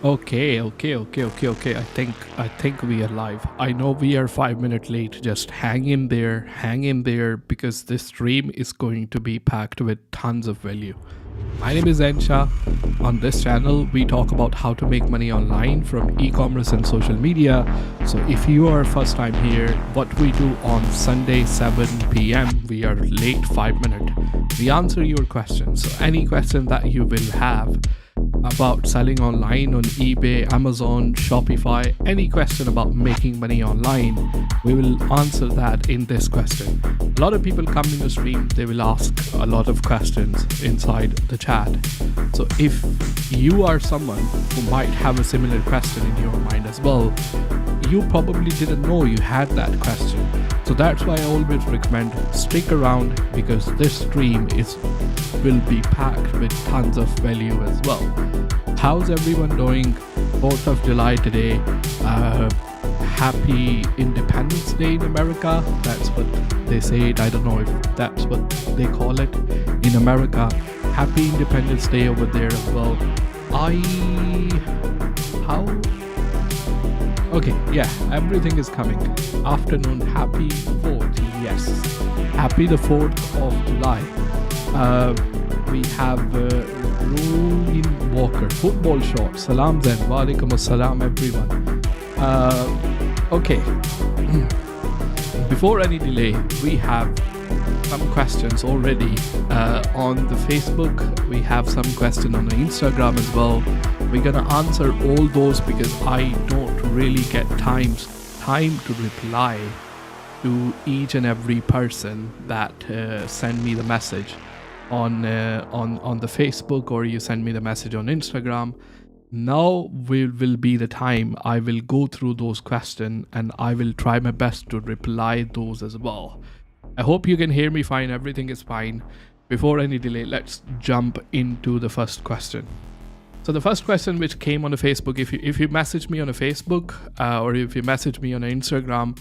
Okay. I think we are live. I know we are 5 minutes late. Just hang in there, because this stream is going to be packed with tons of value. My name is Ensha. On this channel, we talk about how to make money online from e-commerce and social media. So if you are first time here, what we do on Sunday 7 p.m., we are late 5 minutes. We answer your questions. So any question that you will have about selling online on eBay, Amazon, Shopify, any question about making money online, we will answer that in this question. A lot of people come in the stream, they will ask a lot of questions inside the chat. So if you are someone who might have a similar question in your mind as well, you probably didn't know you had that question. So that's why I always recommend stick around, because this stream will be packed with tons of value as well. How's everyone doing? 4th of July today. Happy Independence Day in America. That's what they say it. I don't know if that's what they call it in America. Happy Independence Day over there as well. Okay, yeah, everything is coming. Afternoon, happy 4th, yes. Happy the 4th of July. We have Ruin Walker, football shot. Salam Zen, walaikum assalam everyone. Okay, before any delay, we have some questions already on the Facebook. We have some question on the Instagram as well. We're gonna answer all those because I don't really get time to reply to each and every person that send me the message on the Facebook, or you send me the message on Instagram. Now will be the time I will go through those questions, and I will try my best to reply those as well. I hope you can hear me fine. Everything is fine. Before any delay, let's jump into the first question. So the first question which came on the Facebook, if you message me on a Facebook or if you message me on Instagram,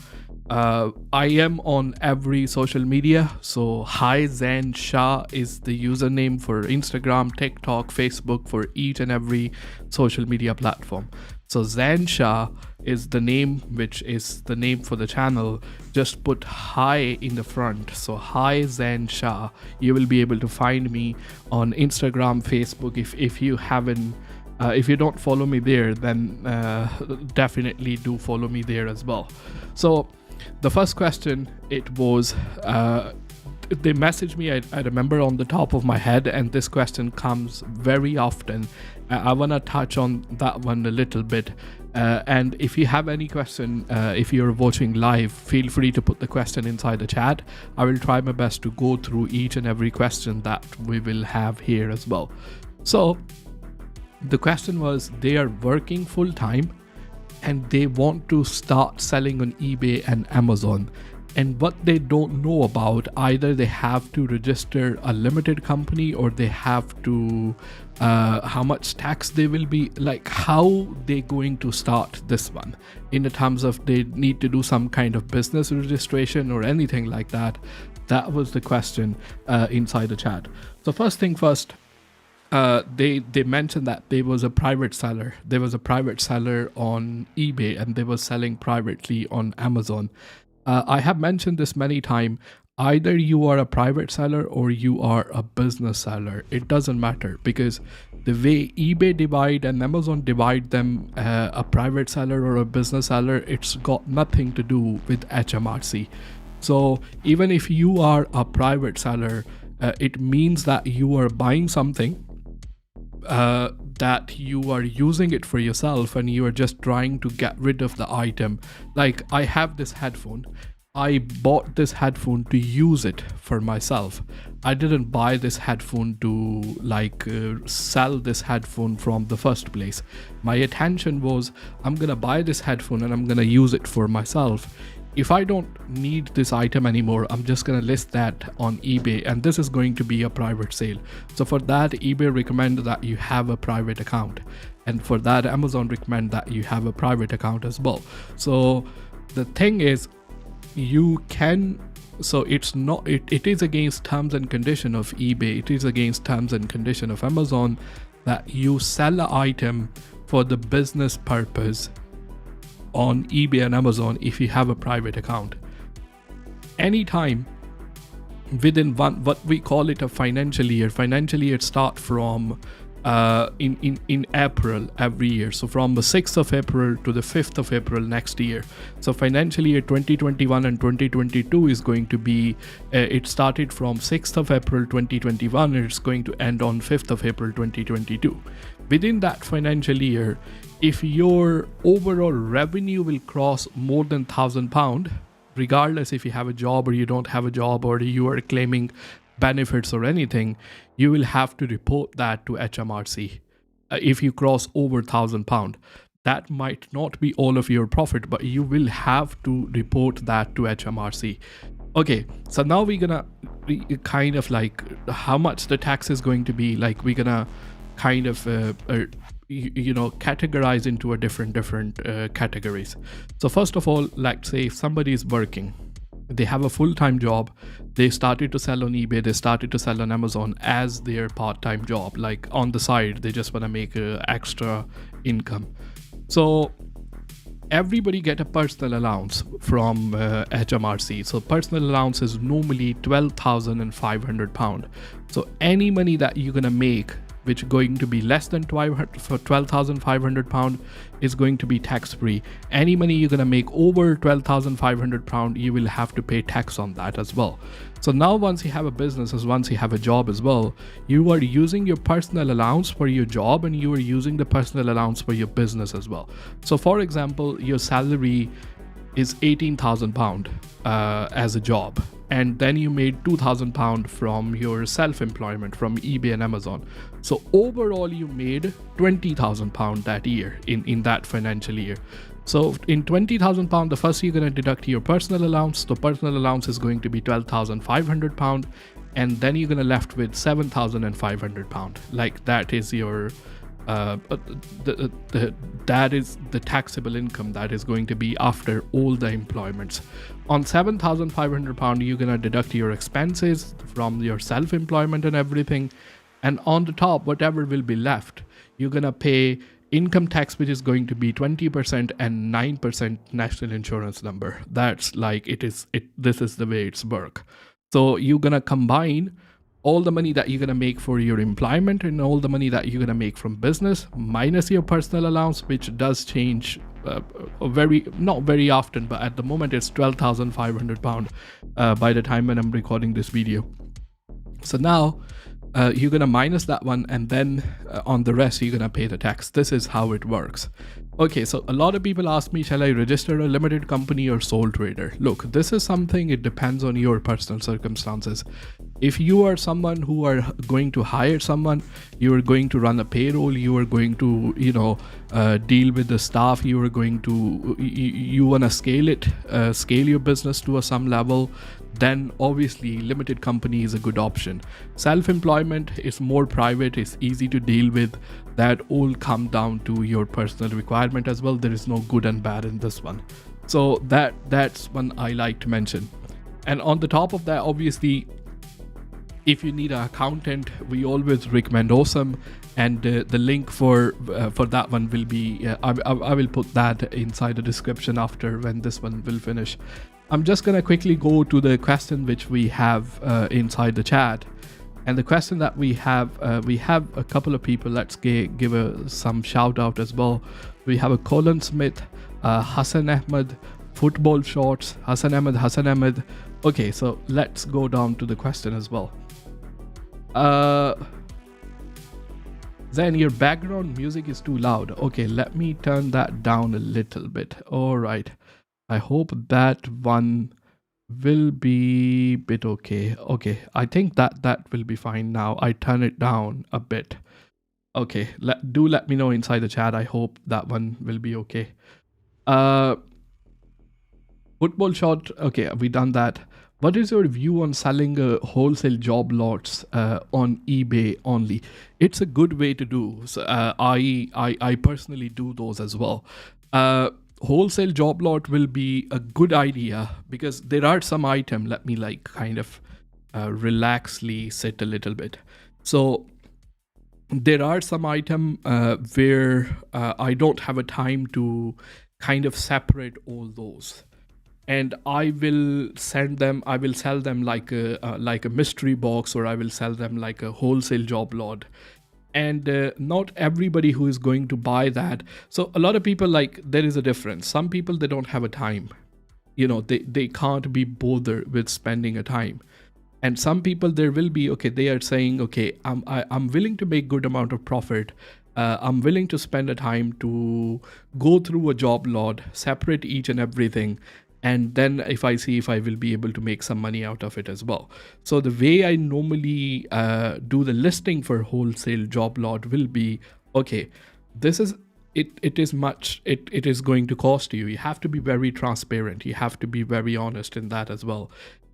I am on every social media. So Hi Zen Shah is the username for Instagram, TikTok, Facebook, for each and every social media platform. So Zen Shah is the name, which is the name for the channel. Just put hi in the front. So Hi Zen Shah. You will be able to find me on Instagram, Facebook. If you haven't, if you don't follow me there, then definitely do follow me there as well. So the first question, it was they messaged me, I remember on the top of my head, and this question comes very often. I want to touch on that one a little bit, and if you have any question, if you're watching live, feel free to put the question inside the chat. I will try my best to go through each and every question that we will have here as well. So the question was, they are working full time and they want to start selling on eBay and Amazon. And what they don't know about, either they have to register a limited company, or they have to, how much tax they will be, like how they going to start this one in the terms of they need to do some kind of business registration or anything like that. That was the question inside the chat. So first thing first, they mentioned that there was a private seller. There was a private seller on eBay and they were selling privately on Amazon. I have mentioned this many times. Either you are a private seller or you are a business seller. It doesn't matter, because the way eBay divide and Amazon divide them, a private seller or a business seller, it's got nothing to do with HMRC. So even if you are a private seller, it means that you are buying something, that you are using it for yourself, and you are just trying to get rid of the item. Like I have this headphone. I bought this headphone to use it for myself. I didn't buy this headphone to sell this headphone from the first place. My intention was, I'm gonna buy this headphone and I'm gonna use it for myself. If I don't need this item anymore, I'm just going to list that on eBay, and this is going to be a private sale. So for that, eBay recommend that you have a private account, and for that, Amazon recommend that you have a private account as well. So the thing is, you can, so it's not, it is against terms and condition of eBay, it is against terms and condition of Amazon that you sell an item for the business purpose on eBay and Amazon if you have a private account. Anytime within what we call it a financial year. Financial year start from in April every year. So from the 6th of April to the 5th of April next year. So financial year 2021 and 2022 is going to be, it started from 6th of April 2021 and it's going to end on 5th of April 2022. Within that financial year, if your overall revenue will cross more than £1,000, regardless if you have a job or you don't have a job or you are claiming benefits or anything, you will have to report that to HMRC if you cross over £1,000. That might not be all of your profit, but you will have to report that to HMRC. Okay, so now we're gonna kind of like how much the tax is going to be. Like we're gonna kind of categorize into a different categories. So first of all, let's say if somebody is working, they have a full-time job, they started to sell on eBay, they started to sell on Amazon as their part-time job, like on the side, they just want to make extra income. So everybody get a personal allowance from HMRC. So personal allowance is normally £12,500. So any money that you're gonna make which going to be less than £12,500 is going to be tax free. Any money you're going to make over £12,500, you will have to pay tax on that as well. So now once you have a business, once you have a job as well, you are using your personal allowance for your job and you are using the personal allowance for your business as well. So for example, your salary is £18,000 as a job, and then you made £2,000 from your self-employment from eBay and Amazon. So overall you made £20,000 that year in that financial year. So in £20,000, the first you're going to deduct your personal allowance. The personal allowance is going to be £12,500, and then you're going to left with £7,500. Like that is your that is the taxable income that is going to be after all the employments. On £7,500, you're gonna deduct your expenses from your self-employment and everything, and on the top, whatever will be left, you're gonna pay income tax, which is going to be 20% and 9% national insurance number. That's like this is the way it's work. So you're gonna combine all the money that you're going to make for your employment and all the money that you're going to make from business minus your personal allowance, which does change not very often, but at the moment it's £12,500 by the time when I'm recording this video. So now you're going to minus that one, and then on the rest you're going to pay the tax. This is how it works. Okay, so a lot of people ask me, shall I register a limited company or sole trader? Look, this is something, it depends on your personal circumstances. If you are someone who are going to hire someone, you are going to run a payroll, you are going to, deal with the staff, you are going to, you want to scale your business to some level, then obviously limited company is a good option. Self-employment is more private, it's easy to deal with. That all come down to your personal requirement as well. There is no good and bad in this one. So that's one I like to mention. And on the top of that, obviously, if you need an accountant, we always recommend Awesome, and the link for that one will be I will put that inside the description after when this one will finish. I'm just gonna quickly go to the question which we have inside the chat. And the question that we have a couple of people. Let's give some shout out as well. We have a Colin Smith, Hassan Ahmed, Football Shorts, Hassan Ahmed. Okay, so let's go down to the question as well. Then your background music is too loud. Okay, let me turn that down a little bit. All right. I hope that one will be bit okay. I think that will be fine now. I turn it down a bit. Okay, let me know inside the chat. I hope that one will be okay. Football shot. Okay, we done that. What is your view on selling wholesale job lots on eBay only? It's a good way to do. So, I personally do those as well. Wholesale job lot will be a good idea because there are some item. Let me relaxly sit a little bit. So there are some item where I don't have a time to kind of separate all those, and I will sell them like a mystery box, or I will sell them like a wholesale job lot. And not everybody who is going to buy that. So a lot of people, like, there is a difference. Some people, they don't have a time, they can't be bothered with spending a time. And some people, there will be, okay, they are saying, okay, I'm willing to make good amount of profit. I'm willing to spend a time to go through a job lot, separate each and everything, and then if I see if I will be able to make some money out of it as well. So the way I normally do the listing for wholesale job lot will be, okay, this is it is much, it is going to cost you. You have to be very transparent, you have to be very honest in that as well.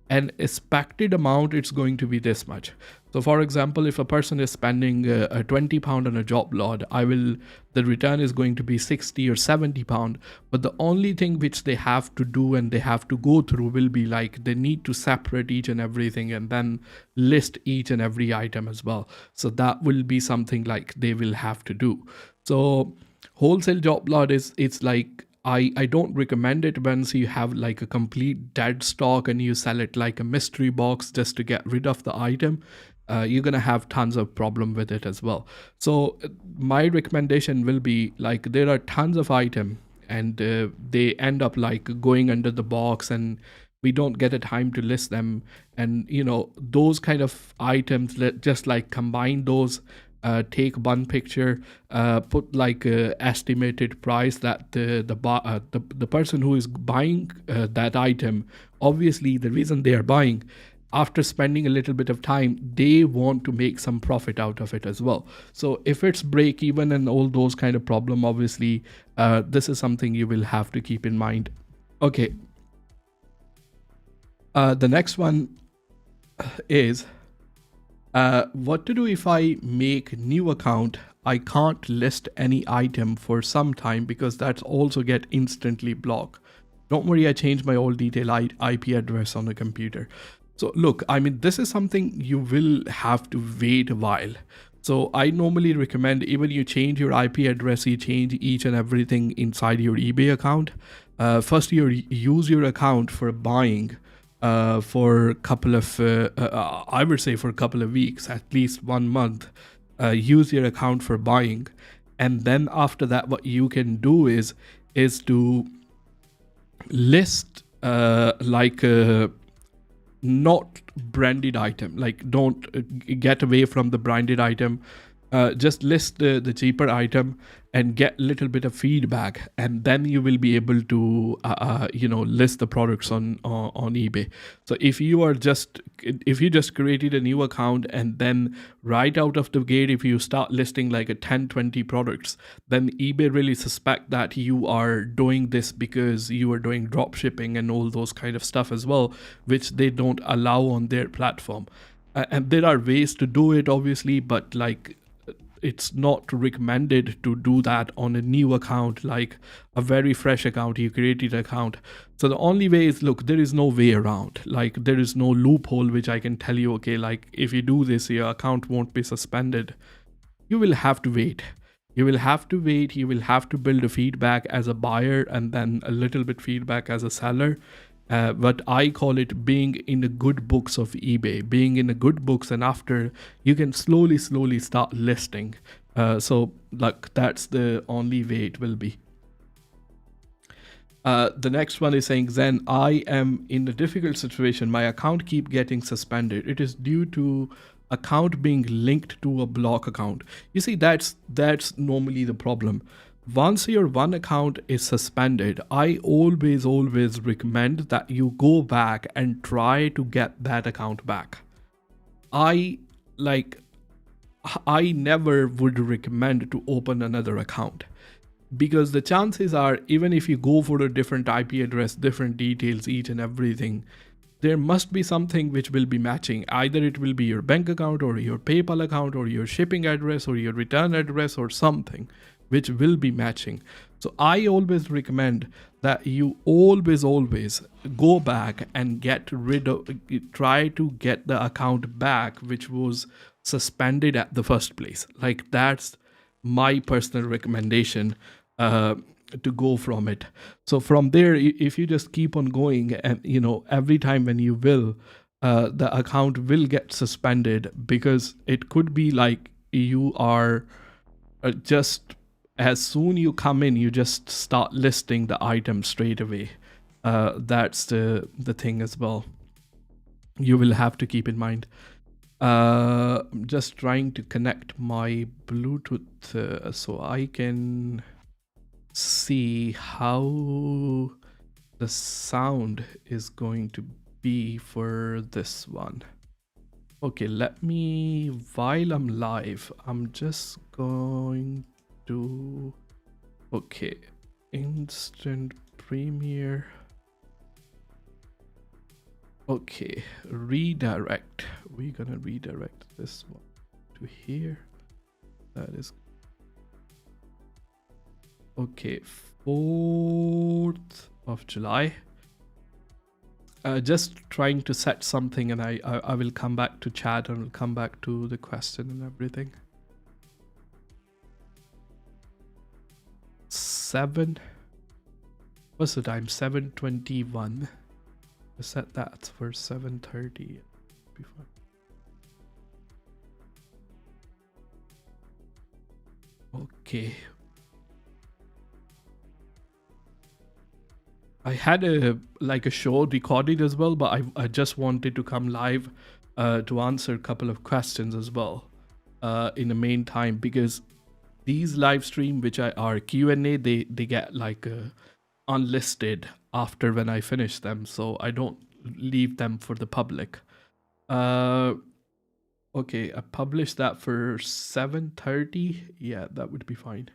An expected amount, it's going to be this much. So for example, if a person is spending a £20 on a job lot, the return is going to be 60 or £70. But the only thing which they have to do and they have to go through will be like, they need to separate each and everything and then list each and every item as well. So that will be something like they will have to do. So wholesale job lot it's like, I don't recommend it once you have like a complete dead stock and you sell it like a mystery box just to get rid of the item. You're gonna have tons of problem with it as well. So my recommendation will be like, there are tons of item and they end up like going under the box and we don't get a time to list them. And those kind of items, just like combine those, take one picture, put like a estimated price that the person who is buying that item, obviously the reason they are buying, after spending a little bit of time, they want to make some profit out of it as well. So if it's break even and all those kind of problem, obviously this is something you will have to keep in mind. Okay, the next one is, what to do if I make new account? I can't list any item for some time because that's also get instantly blocked. Don't worry, I changed my old detail IP address on the computer. So look, I mean, this is something you will have to wait a while. So I normally recommend, even you change your IP address, you change each and everything inside your eBay account. First, you use your account for buying for a couple of, I would say for a couple of weeks, at least 1 month, use your account for buying. And then after that, what you can do is to list like not branded item, like don't get away from the branded item. Just list the cheaper item and get a little bit of feedback, and then you will be able to list the products on eBay. So if you just created a new account and then right out of the gate, if you start listing like a 10-20 products, then eBay really suspect that you are doing this because you are doing drop shipping and all those kind of stuff as well, which they don't allow on their platform. And there are ways to do it, obviously, but like, it's not recommended to do that on a new account, like a very fresh account, you created an account. So the only way is, look, there is no way around, like there is no loophole which I can tell you, okay, like if you do this, your account won't be suspended. You will have to wait. You will have to build a feedback as a buyer and then a little bit feedback as a seller. But I call it being in the good books of eBay, being in the good books, and after you can slowly start listing. So like, that's the only way it will be. The next one is saying, Zen, I am in a difficult situation. My account keep getting suspended. It is due to account being linked to a block account. You see, that's normally the problem. Once your one account is suspended, I always recommend that you go back and try to get that account back. I never would recommend to open another account, because the chances are, even if you go for a different IP address, different details, each and everything, there must be something which will be matching. Either it will be your bank account or your PayPal account or your shipping address or your return address or something which will be matching. So I always recommend that you always go back and try to get the account back which was suspended at the first place. Like that's my personal recommendation to go from it. So from there, if you just keep on going, and every time when you will, the account will get suspended, because it could be like you are just as soon you come in, you just start listing the item straight away. That's the thing as well. You will have to keep in mind. I'm just trying to connect my Bluetooth so I can see how the sound is going to be for this one. Okay, let me, while I'm live, I'm just going to, okay, instant premiere. Okay, redirect. We're gonna redirect this one to here. That is okay. 4th of July. Just trying to set something, and I will come back to chat, and will come back to the question and everything. 7. What's the time? 7:21. Set that for 7:30. Before. Okay. I had a show recorded as well, but I just wanted to come live to answer a couple of questions as well in the meantime, because these live stream which are Q&A, they get like unlisted after when I finish them, so I don't leave them for the public. Okay, I published that for 7:30. Yeah, that would be fine.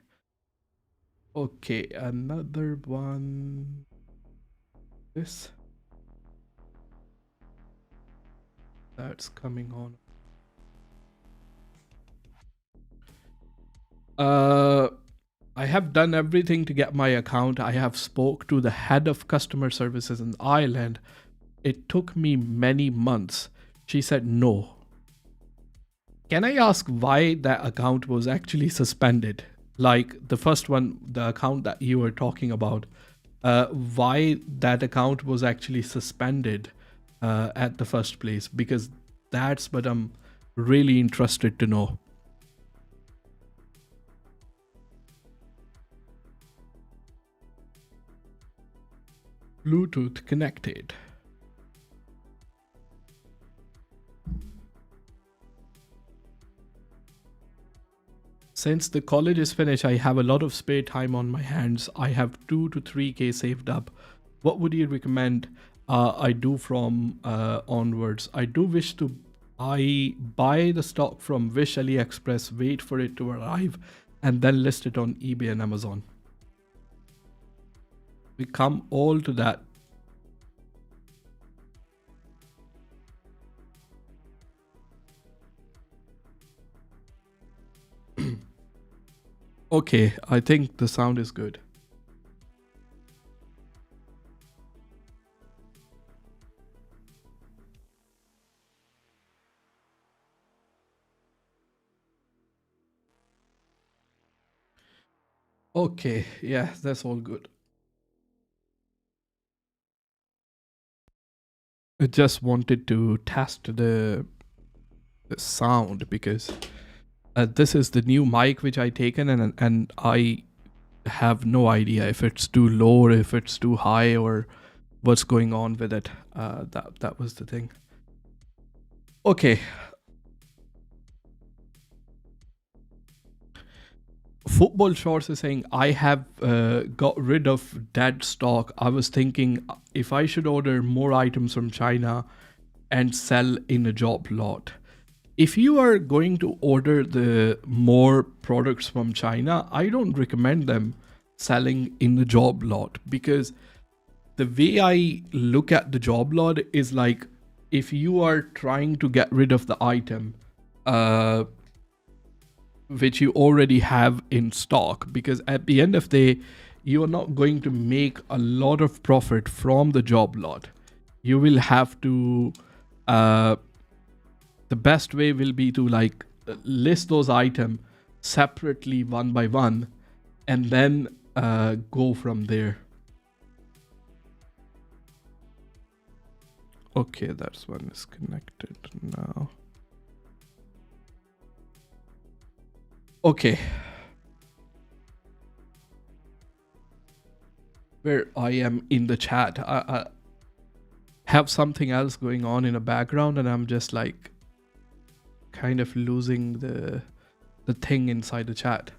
Okay, another one. This. That's coming on. I have done everything to get my account. I have spoke to the head of customer services in Ireland. It took me many months. She said no. Can I ask why that account was actually suspended? Like the first one, the account that you were talking about, why that account was actually suspended at the first place? Because that's what I'm really interested to know. Bluetooth connected. Since the college is finished, I have a lot of spare time on my hands. I have 2 to 3K saved up. What would you recommend I do from onwards? I do wish to buy the stock from Wish AliExpress, wait for it to arrive, and then list it on eBay and Amazon. We come all to that. Okay, I think the sound is good. Okay, yeah, that's all good. I just wanted to test the sound, because this is the new mic which I taken, and I have no idea if it's too low or if it's too high or what's going on with it. That was the thing. Okay. Football Shorts is saying, I have got rid of dead stock. I was thinking if I should order more items from China and sell in a job lot. If you are going to order the more products from China, I don't recommend them selling in the job lot, because the way I look at the job lot is like, if you are trying to get rid of the item, which you already have in stock, because at the end of the day, you are not going to make a lot of profit from the job lot. You will have to the best way will be to like list those items separately one by one, and then go from there. Okay, that's one is connected now. Okay. Where I am in the chat, I have something else going on in the background, and I'm just like kind of losing the thing inside the chat.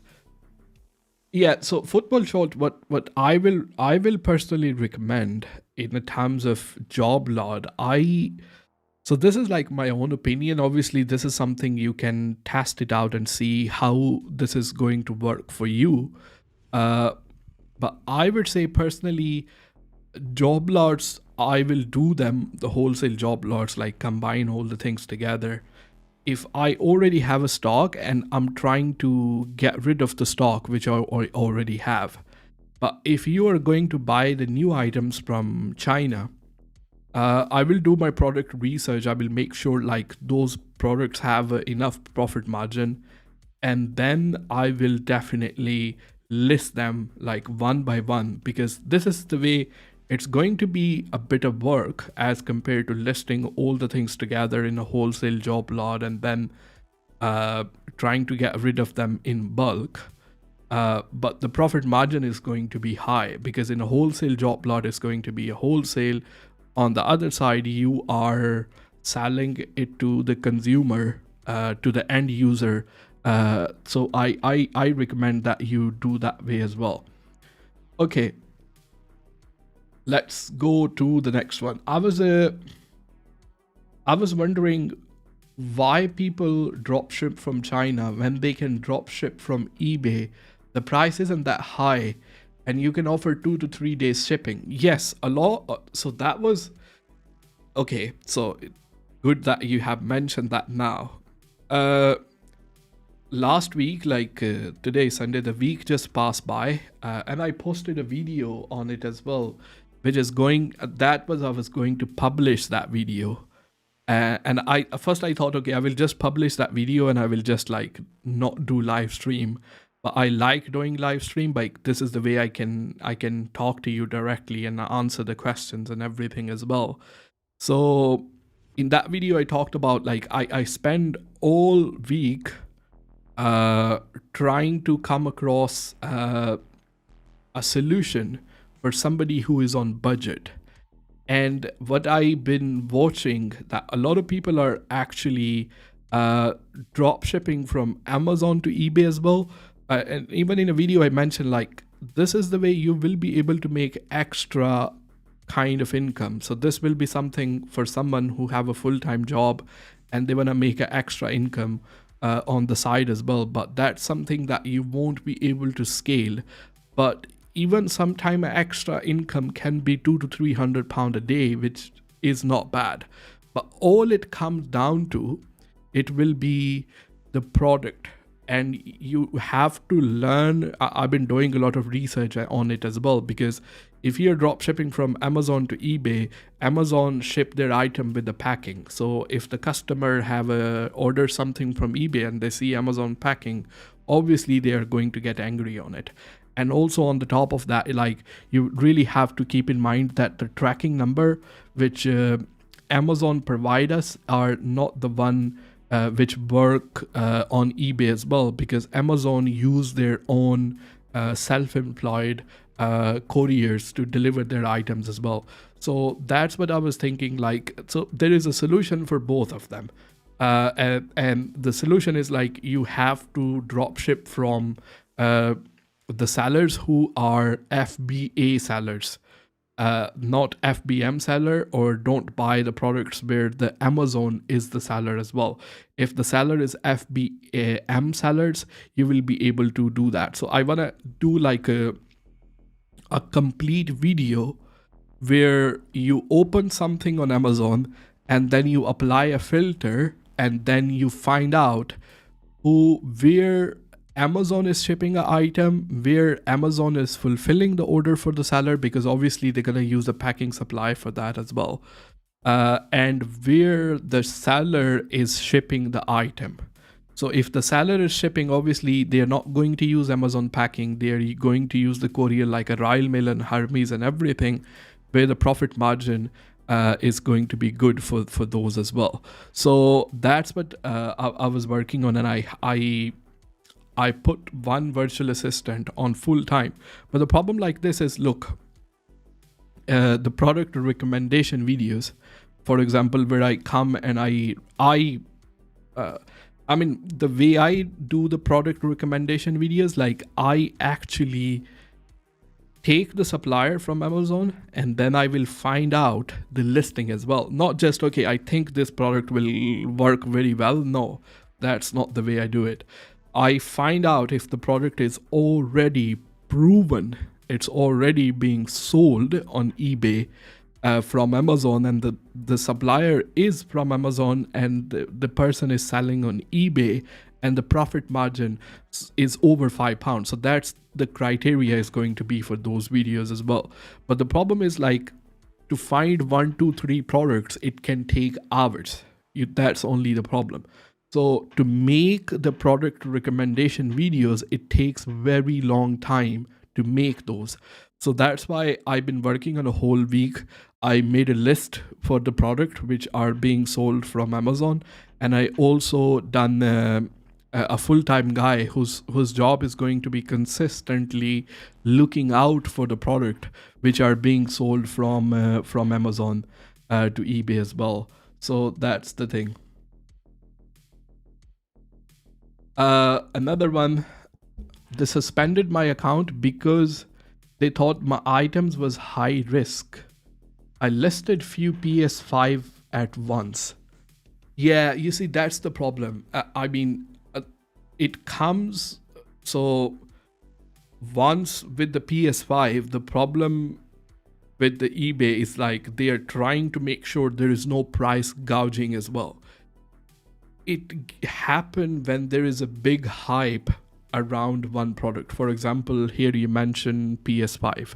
Yeah, so football short, what I will personally recommend in the terms of job lot, so this is like my own opinion. Obviously, this is something you can test it out and see how this is going to work for you. But I would say personally, job lots, I will do them, the wholesale job lots, like combine all the things together. If I already have a stock and I'm trying to get rid of the stock which I already have. But if you are going to buy the new items from China, I will do my product research. I will make sure like those products have enough profit margin, and then I will definitely list them like one by one, because this is the way it's going to be a bit of work as compared to listing all the things together in a wholesale job lot and then trying to get rid of them in bulk. But the profit margin is going to be high, because in a wholesale job lot is going to be a wholesale. On the other side, you are selling it to the consumer, to the end user. So I recommend that you do that way as well. Okay, let's go to the next one. I was wondering why people drop ship from China when they can drop ship from eBay. The price isn't that high, and you can offer 2 to 3 days shipping. Yes, a lot. So that was okay. So good that you have mentioned that now. Last week, like today, Sunday, the week just passed by, and I posted a video on it as well, which is going. I was going to publish that video. And I thought, okay, I will just publish that video and I will just like not do live stream. But I like doing live stream. Like this is the way I can talk to you directly and answer the questions and everything as well. So in that video, I talked about like I spend all week trying to come across a solution for somebody who is on budget. And what I've been watching, that a lot of people are actually drop shipping from Amazon to eBay as well. And even in a video I mentioned, like, this is the way you will be able to make extra kind of income. So this will be something for someone who have a full-time job and they want to make an extra income on the side as well. But that's something that you won't be able to scale. But even sometime extra income can be £200 to £300 a day, which is not bad. But all it comes down to, it will be the product. And you have to learn. I've been doing a lot of research on it as well, because if you're drop shipping from Amazon to eBay, Amazon ship their item with the packing. So if the customer have order something from eBay and they see Amazon packing, obviously they are going to get angry on it. And also on the top of that, like, you really have to keep in mind that the tracking number which Amazon provide us are not the one which work on eBay as well, because Amazon use their own self-employed couriers to deliver their items as well. So that's what I was thinking, like, so there is a solution for both of them. And the solution is like, you have to drop ship from the sellers who are FBA sellers, not FBM seller, or don't buy the products where the Amazon is the seller as well. If the seller is FBM sellers, you will be able to do that. So I want to do like a complete video where you open something on Amazon and then you apply a filter and then you find out where Amazon is shipping an item, where Amazon is fulfilling the order for the seller, because obviously they're going to use a packing supply for that as well. and where the seller is shipping the item. So if the seller is shipping, obviously they are not going to use Amazon packing. They are going to use the courier like a Royal Mail and Hermes and everything, where the profit margin is going to be good for those as well. So that's what I was working on, and I put one virtual assistant on full time. But the problem like this is, look, the product recommendation videos, for example, where I come and I mean, the way I do the product recommendation videos, like I actually take the supplier from Amazon and then I will find out the listing as well. Not just, okay, I think this product will work very well. No, that's not the way I do it. I find out if the product is already proven, it's already being sold on eBay from Amazon, and the supplier is from Amazon, and the person is selling on eBay, and the profit margin is over £5. So that's the criteria is going to be for those videos as well. But the problem is, like, to find 1, 2, 3 products, it can take hours. That's only the problem. So to make the product recommendation videos, it takes very long time to make those. So that's why I've been working on a whole week. I made a list for the product which are being sold from Amazon, and I also done a full-time guy whose job is going to be consistently looking out for the product which are being sold from Amazon to eBay as well. So that's the thing. Another one, they suspended my account because they thought my items was high risk. I listed few PS5 at once. Yeah, you see, that's the problem. I mean, it comes, so once with the PS5, the problem with the eBay is like they are trying to make sure there is no price gouging as well. It happens when there is a big hype around one product. For example, here you mentioned PS5.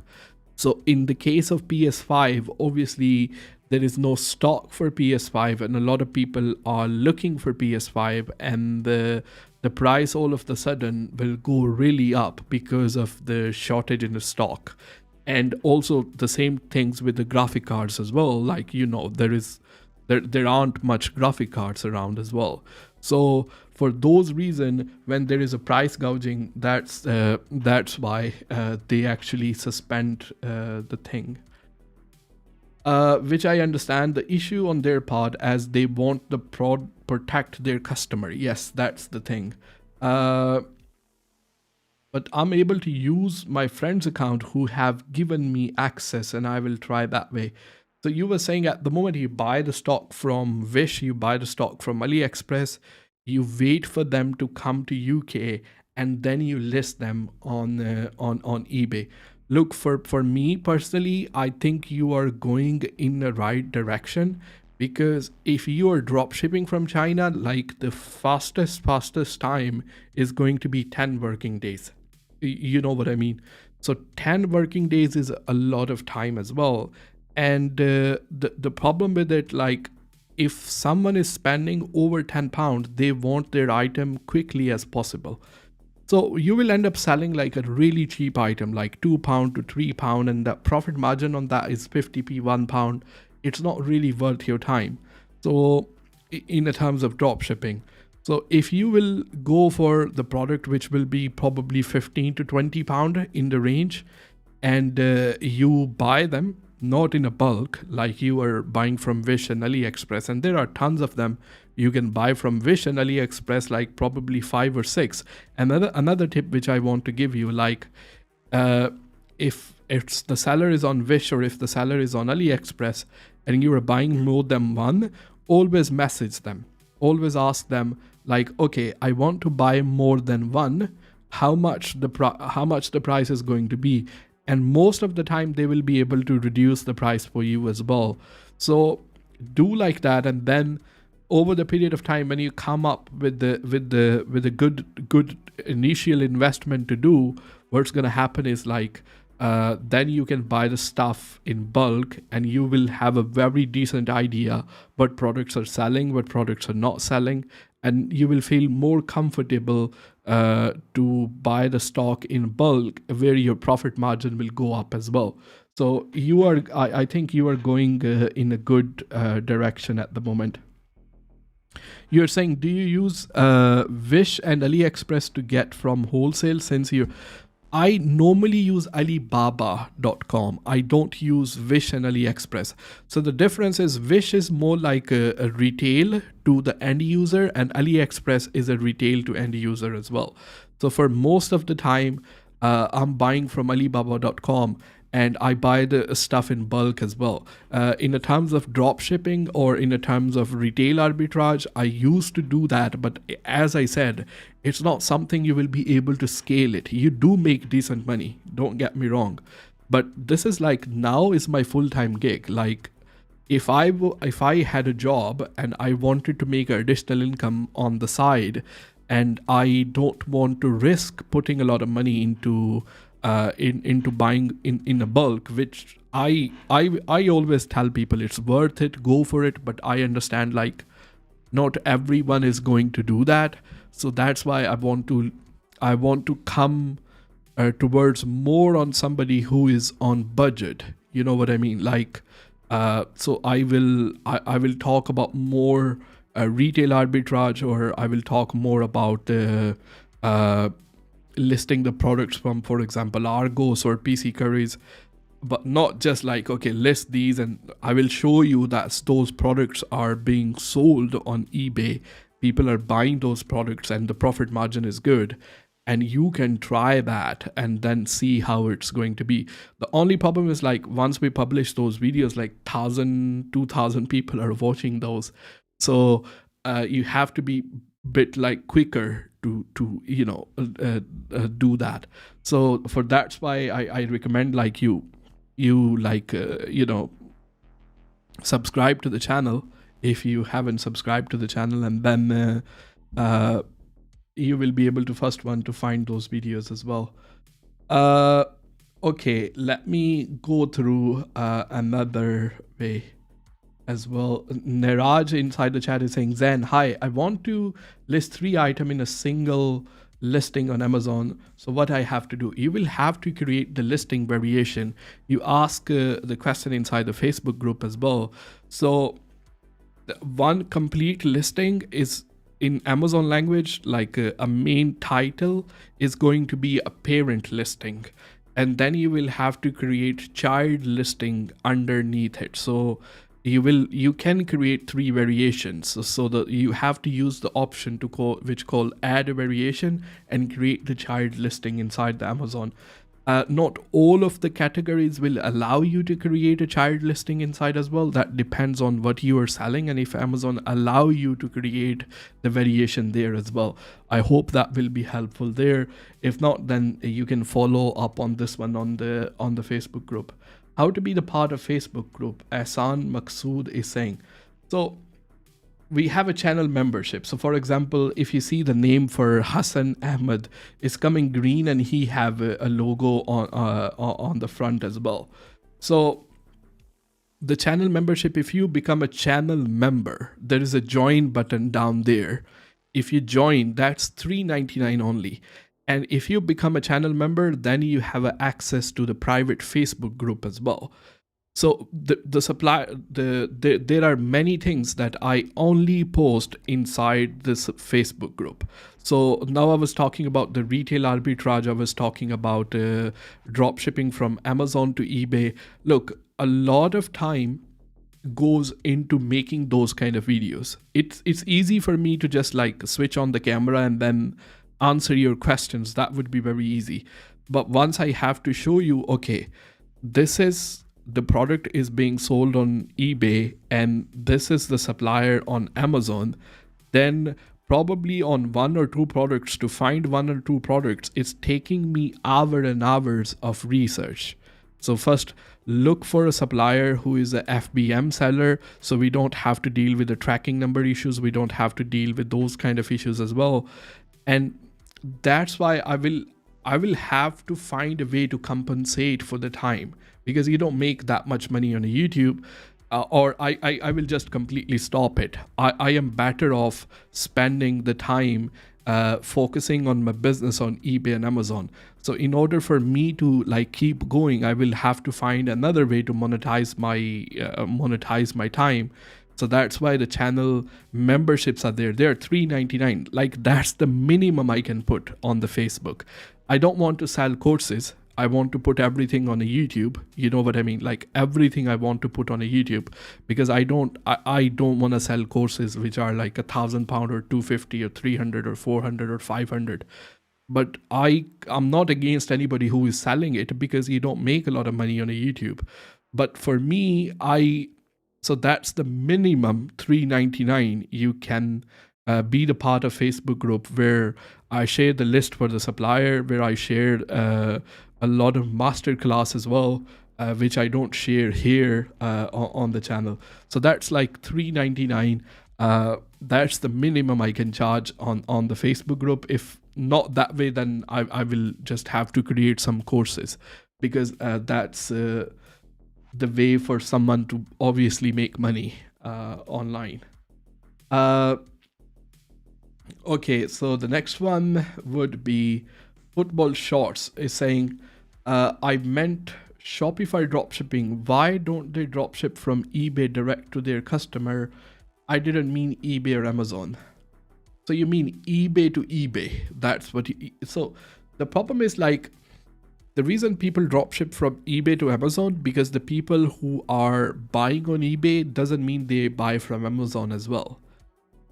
So in the case of PS5, obviously there is no stock for PS5, and a lot of people are looking for PS5, and the price all of the sudden will go really up because of the shortage in the stock. And also the same things with the graphic cards as well. Like, you know, there aren't much graphic cards around as well. So for those reasons, when there is a price gouging, that's why they actually suspend the thing. Which I understand the issue on their part, as they want the protect their customer. Yes, that's the thing. But I'm able to use my friend's account who have given me access, and I will try that way. So you were saying at the moment you buy the stock from Wish, you buy the stock from AliExpress, you wait for them to come to UK, and then you list them on eBay. Look, for me personally, I think you are going in the right direction, because if you are drop shipping from China, like the fastest time is going to be 10 working days. You know what I mean? So 10 working days is a lot of time as well. And the problem with it, like, if someone is spending over £10, they want their item quickly as possible. So you will end up selling like a really cheap item, like £2 to £3, and the profit margin on that is 50p, £1. It's not really worth your time. So in the terms of drop shipping. So if you will go for the product which will be probably 15 to £20 in the range, and you buy them, not in a bulk, like you are buying from Wish and AliExpress, and there are tons of them. You can buy from Wish and AliExpress, like probably 5 or 6. Another tip which I want to give you, like if it's the seller is on Wish or if the seller is on AliExpress and you are buying more than one, always message them. Always ask them, like, okay, I want to buy more than one. How much the price is going to be? And most of the time they will be able to reduce the price for you as well. So do like that, and then over the period of time, when you come up with a good initial investment to do, what's going to happen is, like, then you can buy the stuff in bulk and you will have a very decent idea what products are selling, what products are not selling, and you will feel more comfortable to buy the stock in bulk where your profit margin will go up as well. So I think you are going in a good direction at the moment. You're saying, do you use Wish and AliExpress to get from wholesale? Since I normally use Alibaba.com. I don't use Wish and AliExpress. So the difference is Wish is more like a retail to the end user, and AliExpress is a retail to end user as well. So for most of the time, I'm buying from Alibaba.com, and I buy the stuff in bulk as well. In the terms of drop shipping or in the terms of retail arbitrage, I used to do that. But as I said, it's not something you will be able to scale it. You do make decent money, don't get me wrong. But this is like, now is my full-time gig. Like if I had a job and I wanted to make additional income on the side, and I don't want to risk putting a lot of money into buying in a bulk, which I always tell people it's worth it, go for it. But I understand like not everyone is going to do that. So that's why I want to come towards more on somebody who is on budget. You know what I mean? Like, so I will talk about more retail arbitrage, or I will talk more about listing the products from, for example, Argos or PC Curries, but not just like, okay, list these and I will show you that those products are being sold on eBay. People are buying those products and the profit margin is good. And you can try that and then see how it's going to be. The only problem is like once we publish those videos, like 1,000, 2,000 people are watching those. So you have to be bit like quicker to do that. So for that's why I recommend like you like subscribe to the channel if you haven't subscribed to the channel, and then you will be able to first one to find those videos as well. Okay, let me go through another way as well. Niraj inside the chat is saying, Zen, hi, I want to list 3 items in a single listing on Amazon. So what I have to do, you will have to create the listing variation. You ask the question inside the Facebook group as well. So one complete listing is in Amazon language, like a main title is going to be a parent listing. And then you will have to create child listing underneath it. So you can create 3 variations. So that you have to use the option to which call add a variation and create the child listing inside the Amazon. Not all of the categories will allow you to create a child listing inside as well. That depends on what you are selling and if Amazon allow you to create the variation there as well. I hope that will be helpful there. If not, then you can follow up on this one on the Facebook group. How to be the part of Facebook group, Ahsan Maqsood is saying. So we have a channel membership. So for example, if you see the name for Hassan Ahmed is coming green and he have a logo on the front as well. So the channel membership, if you become a channel member, there is a join button down there. If you join, that's $3.99 only. And if you become a channel member, then you have access to the private Facebook group as well. So there are many things that I only post inside this Facebook group. So now I was talking about the retail arbitrage. I was talking about drop shipping from Amazon to eBay. Look, a lot of time goes into making those kind of videos. It's easy for me to just like switch on the camera and then answer your questions. That would be very easy. But once I have to show you, okay, this is the product is being sold on eBay and this is the supplier on Amazon, then probably on 1 or 2 products, to find 1 or 2 products, it's taking me hours and hours of research. So first, look for a supplier who is a FBM seller, so we don't have to deal with the tracking number issues. We don't have to deal with those kind of issues as well. And that's why I will have to find a way to compensate for the time, because you don't make that much money on YouTube. Or I will just completely stop it. I am better off spending the time focusing on my business on eBay and Amazon. So in order for me to like keep going, I will have to find another way to monetize my time. So that's why the channel memberships are there. They're $3.99. Like that's the minimum I can put on the Facebook. I don't want to sell courses. I want to put everything on a YouTube. You know what I mean? Like everything I want to put on a YouTube, because I don't want to sell courses which are like £1,000 or 250 or 300 or 400 or 500. But I'm not against anybody who is selling it, because you don't make a lot of money on a YouTube. But for me, so that's the minimum $3.99. You can be the part of Facebook group where I share the list for the supplier, where I share a lot of masterclass as well, which I don't share here on the channel. So that's like $3.99. That's the minimum I can charge on the Facebook group. If not that way, then I will just have to create some courses, because that's the way for someone to obviously make money online. Okay, so the next one would be Football Shorts is saying, I meant Shopify dropshipping. Why don't they dropship from eBay direct to their customer? I didn't mean eBay or Amazon. So you mean eBay to eBay. That's what so the problem is, like, the reason people dropship from eBay to Amazon, because the people who are buying on eBay doesn't mean they buy from Amazon as well.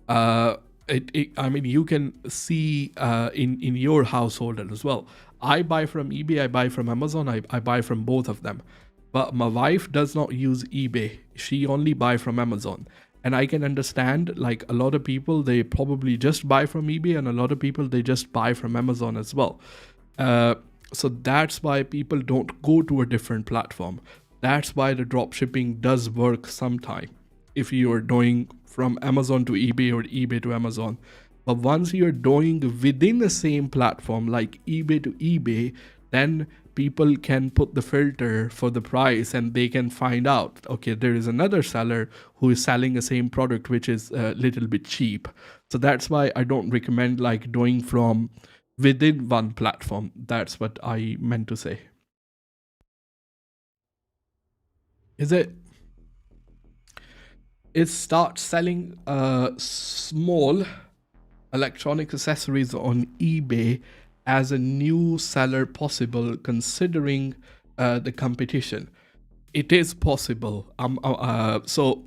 I mean, you can see in your household as well. I buy from eBay, I buy from Amazon, I buy from both of them. But my wife does not use eBay. She only buy from Amazon. And I can understand, like, a lot of people, they probably just buy from eBay, and a lot of people, they just buy from Amazon as well. So that's why people don't go to a different platform. That's why the drop shipping does work sometime, if you're doing from Amazon to eBay or eBay to Amazon. But once you're doing within the same platform, like eBay to eBay, then people can put the filter for the price, and they can find out, okay, there is another seller who is selling the same product, which is a little bit cheap. So that's why I don't recommend like doing from within one platform. That's what I meant to say. It starts selling small electronic accessories on eBay as a new seller possible, considering the competition. It is possible. So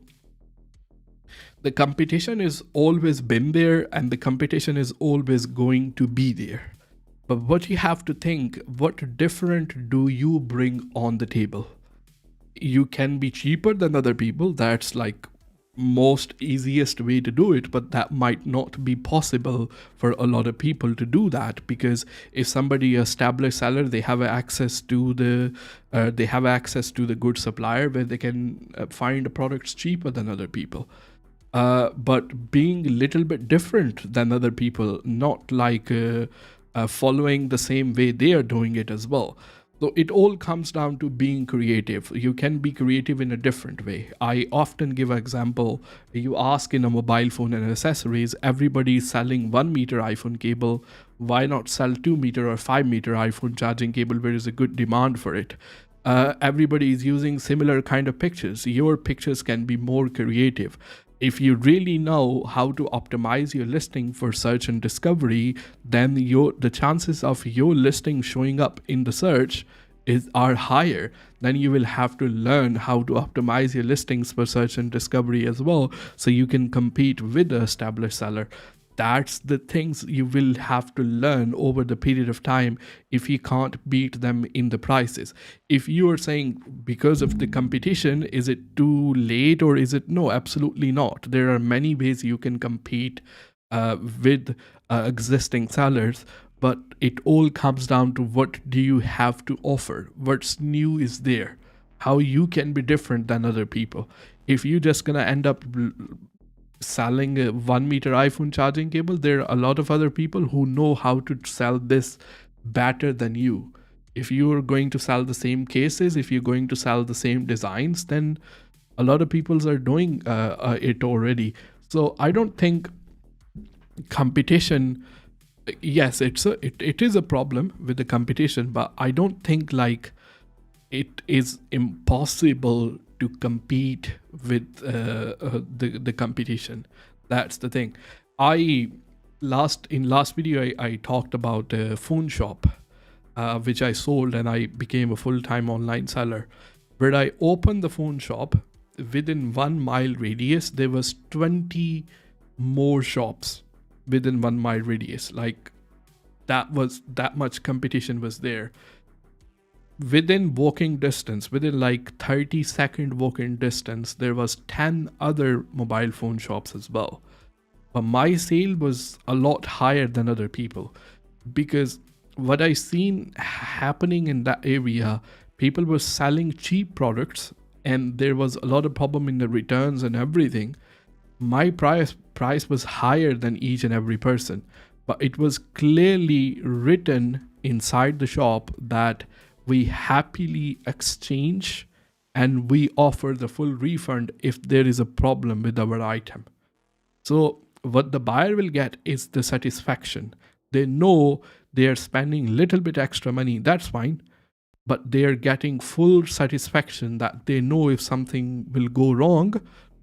the competition is always been there, and the competition is always going to be there. But what you have to think, what different do you bring on the table? You can be cheaper than other people. That's like most easiest way to do it, but that might not be possible for a lot of people to do that, because if somebody established seller, they have access to the good supplier where they can find products cheaper than other people. But being a little bit different than other people, not like following the same way they are doing it as well. So it all comes down to being creative. You can be creative in a different way. I often give an example. You ask in a mobile phone and accessories, everybody is selling 1 meter iPhone cable. Why not sell 2 meter or 5 meter iPhone charging cable where is a good demand for it? Everybody is using similar kind of pictures. Your pictures can be more creative. If you really know how to optimize your listing for search and discovery, then the chances of your listing showing up in the search are higher. Then you will have to learn how to optimize your listings for search and discovery as well, so you can compete with the established seller. That's the things you will have to learn over the period of time if you can't beat them in the prices. If you are saying because of the competition, is it too late, or is it no? Absolutely not. There are many ways you can compete with existing sellers, but it all comes down to what do you have to offer? What's new is there? How you can be different than other people. If you're just gonna end up selling a 1 meter iPhone charging cable, there are a lot of other people who know how to sell this better than you. If you're going to sell the same cases, if you're going to sell the same designs, then a lot of people are doing it already. So I don't think competition, yes, it is a problem with the competition, but I don't think like it is impossible to compete with the competition. That's the thing. Last video I talked about a phone shop which I sold, and I became a full-time online seller. Where I opened the phone shop, within 1 mile radius there was 20 more shops within 1 mile radius. Like that much competition was there. Within walking distance, within like 30-second walking distance, there was 10 other mobile phone shops as well. But my sale was a lot higher than other people, because what I seen happening in that area, people were selling cheap products and there was a lot of problem in the returns and everything. My price was higher than each and every person, but it was clearly written inside the shop that we happily exchange and we offer the full refund if there is a problem with our item. So what the buyer will get is the satisfaction. They know they are spending a little bit extra money, that's fine, but they are getting full satisfaction that they know if something will go wrong,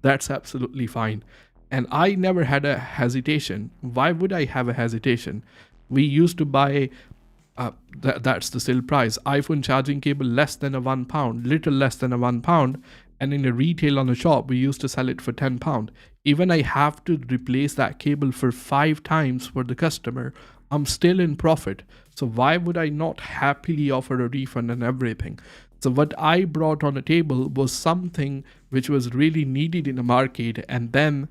that's absolutely fine. And I never had a hesitation. Why would I have a hesitation? We used to buy that's the sale price, iPhone charging cable less than a £1, little less than a £1, and in a retail on a shop we used to sell it for £10. Even I have to replace that cable for 5 times for the customer, I'm still in profit. So why would I not happily offer a refund and everything? So what I brought on the table was something which was really needed in the market. And then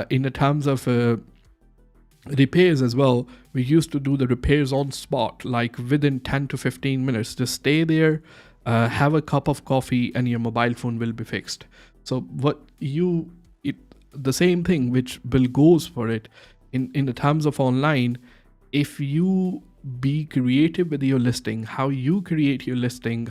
in the terms of repairs as well, we used to do the repairs on spot, like within 10 to 15 minutes. Just stay there, have a cup of coffee, and your mobile phone will be fixed. So the same thing which Bill goes for it in the terms of online. If you be creative with your listing, how you create your listing,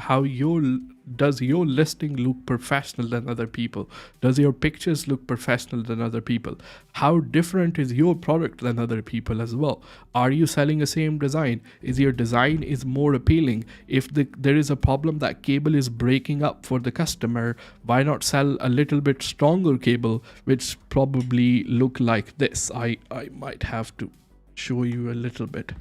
does your listing look professional than other people? Does your pictures look professional than other people? How different is your product than other people as well? Are you selling the same design? Is your design is more appealing? If there is a problem that cable is breaking up for the customer, why not sell a little bit stronger cable which probably look like this? I might have to show you a little bit.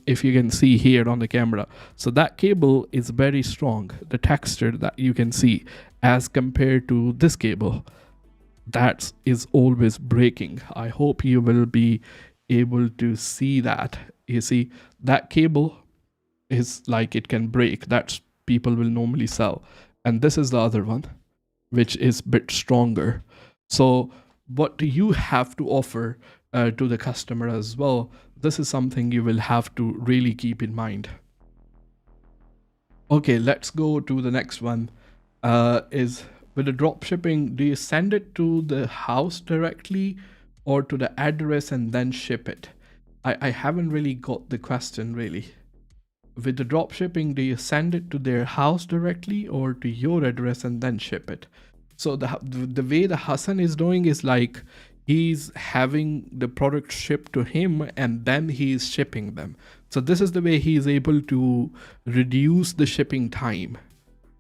If you can see here on the camera, so that cable is very strong. The texture that you can see as compared to this cable, that is always breaking. I hope you will be able to see that. You see that cable is like it can break. That's people will normally sell, and this is the other one which is a bit stronger. So what do you have to offer to the customer as well? This is something you will have to really keep in mind. Okay, let's go to the next one. Is with the drop shipping, do you send it to the house directly or to the address and then ship it? I haven't really got the question really. With the drop shipping, do you send it to their house directly or to your address and then ship it? So the way the Hassan is doing is like he's having the product shipped to him and then he's shipping them. So this is the way he is able to reduce the shipping time.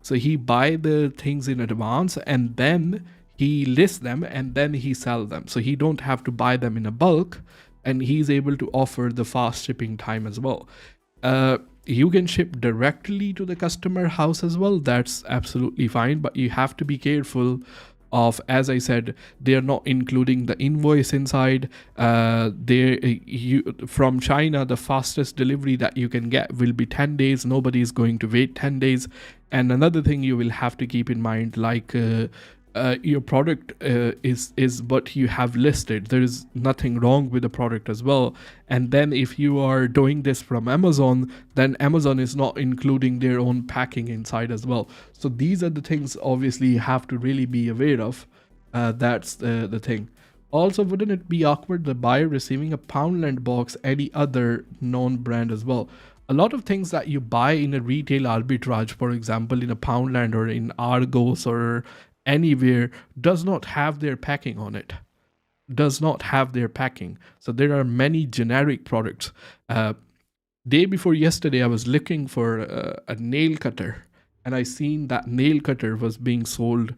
So he buy the things in advance and then he lists them and then he sell them. So he don't have to buy them in a bulk, and he's able to offer the fast shipping time as well. You can ship directly to the customer house as well. That's absolutely fine, but you have to be careful of, as I said, they're not including the invoice inside. From China, the fastest delivery that you can get will be 10 days. Nobody is going to wait 10 days. And another thing you will have to keep in mind, like your product is what you have listed. There is nothing wrong with the product as well. And then if you are doing this from Amazon, then Amazon is not including their own packing inside as well. So these are the things obviously you have to really be aware of. That's the thing. Also, wouldn't it be awkward the buyer receiving a Poundland box, any other known brand as well? A lot of things that you buy in a retail arbitrage, for example, in a Poundland or in Argos or anywhere, does not have their packing on it. Does not have their packing. So there are many generic products. Day before yesterday, I was looking for a nail cutter, and I seen that nail cutter was being sold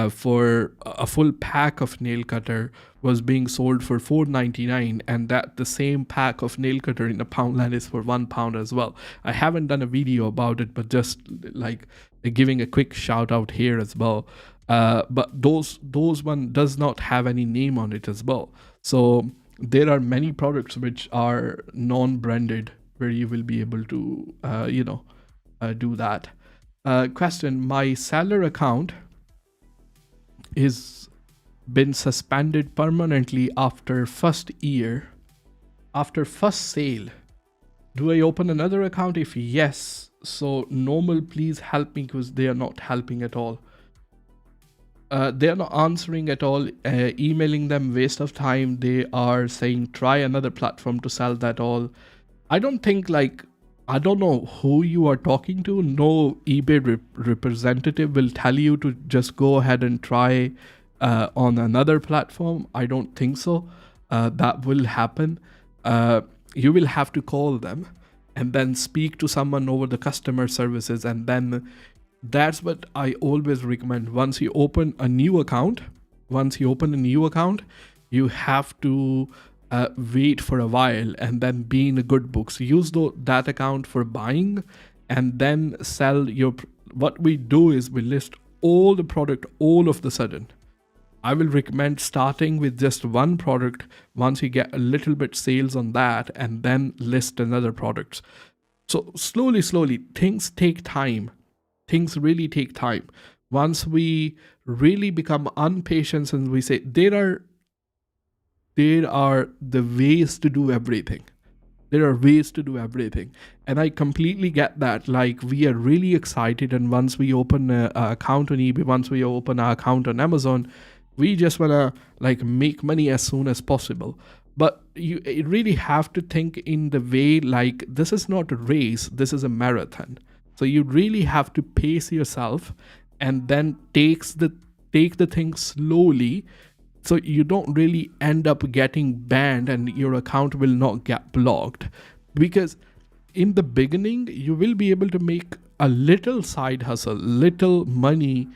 for a full pack of nail cutter was being sold for $4.99, and that the same pack of nail cutter in a Poundland is for £1 as well. I haven't done a video about it, but just like giving a quick shout out here as well. But those one does not have any name on it as well. So there are many products which are non-branded where you will be able to do that. Question: my seller account is been suspended permanently after first sale. Do I open another account? If yes, so normal, please help me, because they are not helping at all. They are not answering at all. Emailing them, waste of time. They are saying try another platform to sell that all. I don't think, like, I don't know who you are talking to. No eBay representative will tell you to just go ahead and try on another platform. I don't think so. That will happen. You will have to call them and then speak to someone over the customer services, and then that's what I always recommend. Once you open a new account, you have to wait for a while and then be in a good books. Use that account for buying and then sell your. What we do is we list all the product all of the sudden. I will recommend starting with just one product once you get a little bit sales on that, and then list another products. So slowly, things take time. Things really take time. Once we really become impatient and we say there are the ways to do everything. And I completely get that. Like, we are really excited, and once we open an account on eBay, once we open our account on Amazon, we just want to like make money as soon as possible. But you really have to think in the way, like, this is not a race, this is a marathon. So you really have to pace yourself and then take the thing slowly, so you don't really end up getting banned and your account will not get blocked. Because in the beginning, you will be able to make a little side hustle, little money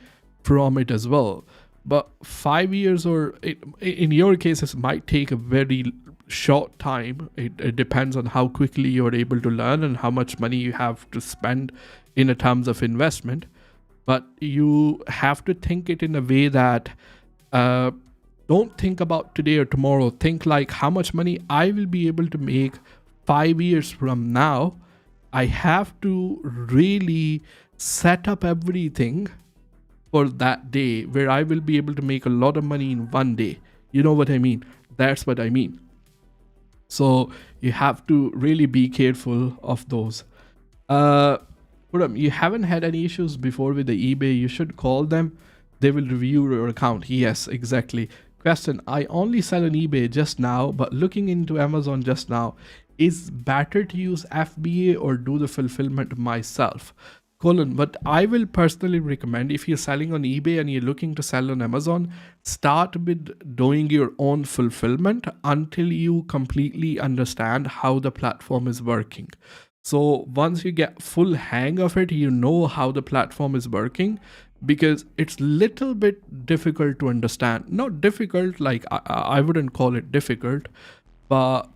from it as well. But 5 years, or in your case, it might take a very short time. It depends on how quickly you're able to learn and how much money you have to spend in terms of investment. But you have to think it in a way that don't think about today or tomorrow. Think like, how much money I will be able to make 5 years from now. I have to really set up everything for that day where I will be able to make a lot of money in one day. You know what I mean? That's what I mean. So you have to really be careful of those. You haven't had any issues before with the eBay. You should call them. They will review your account. Yes, exactly. Question: I only sell on eBay just now, but looking into Amazon just now. Is better to use FBA or do the fulfillment myself? What I will personally recommend, if you're selling on eBay and you're looking to sell on Amazon, start with doing your own fulfillment until you completely understand how the platform is working. So once you get full hang of it, you know how the platform is working, because it's little bit difficult to understand. Not difficult, like I wouldn't call it difficult, but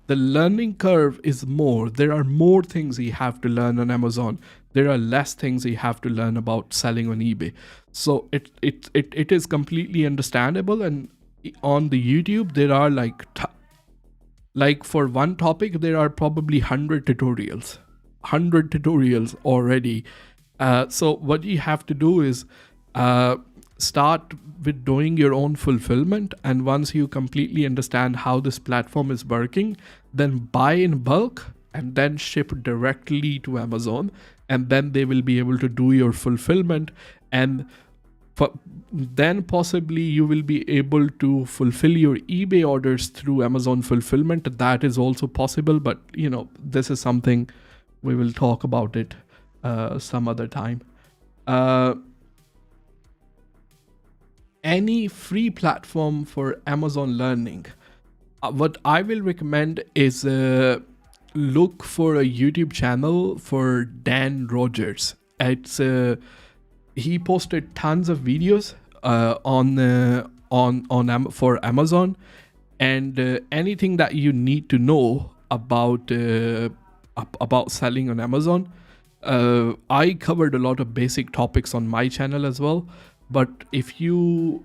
the learning curve is more. There are more things you have to learn on Amazon. There are less things you have to learn about selling on eBay. So it is completely understandable. And on the YouTube, there are like for one topic, there are probably 100 tutorials already. So what you have to do is start with doing your own fulfillment, and once you completely understand how this platform is working, then buy in bulk and then ship directly to Amazon, and then they will be able to do your fulfillment. And then possibly you will be able to fulfill your eBay orders through Amazon fulfillment. That is also possible, but this is something we will talk about it some other time. Any free platform for Amazon learning. What I will recommend is look for a YouTube channel for Dan Rogers. It's he posted tons of videos for Amazon, and anything that you need to know about selling on Amazon. I covered a lot of basic topics on my channel as well, but if you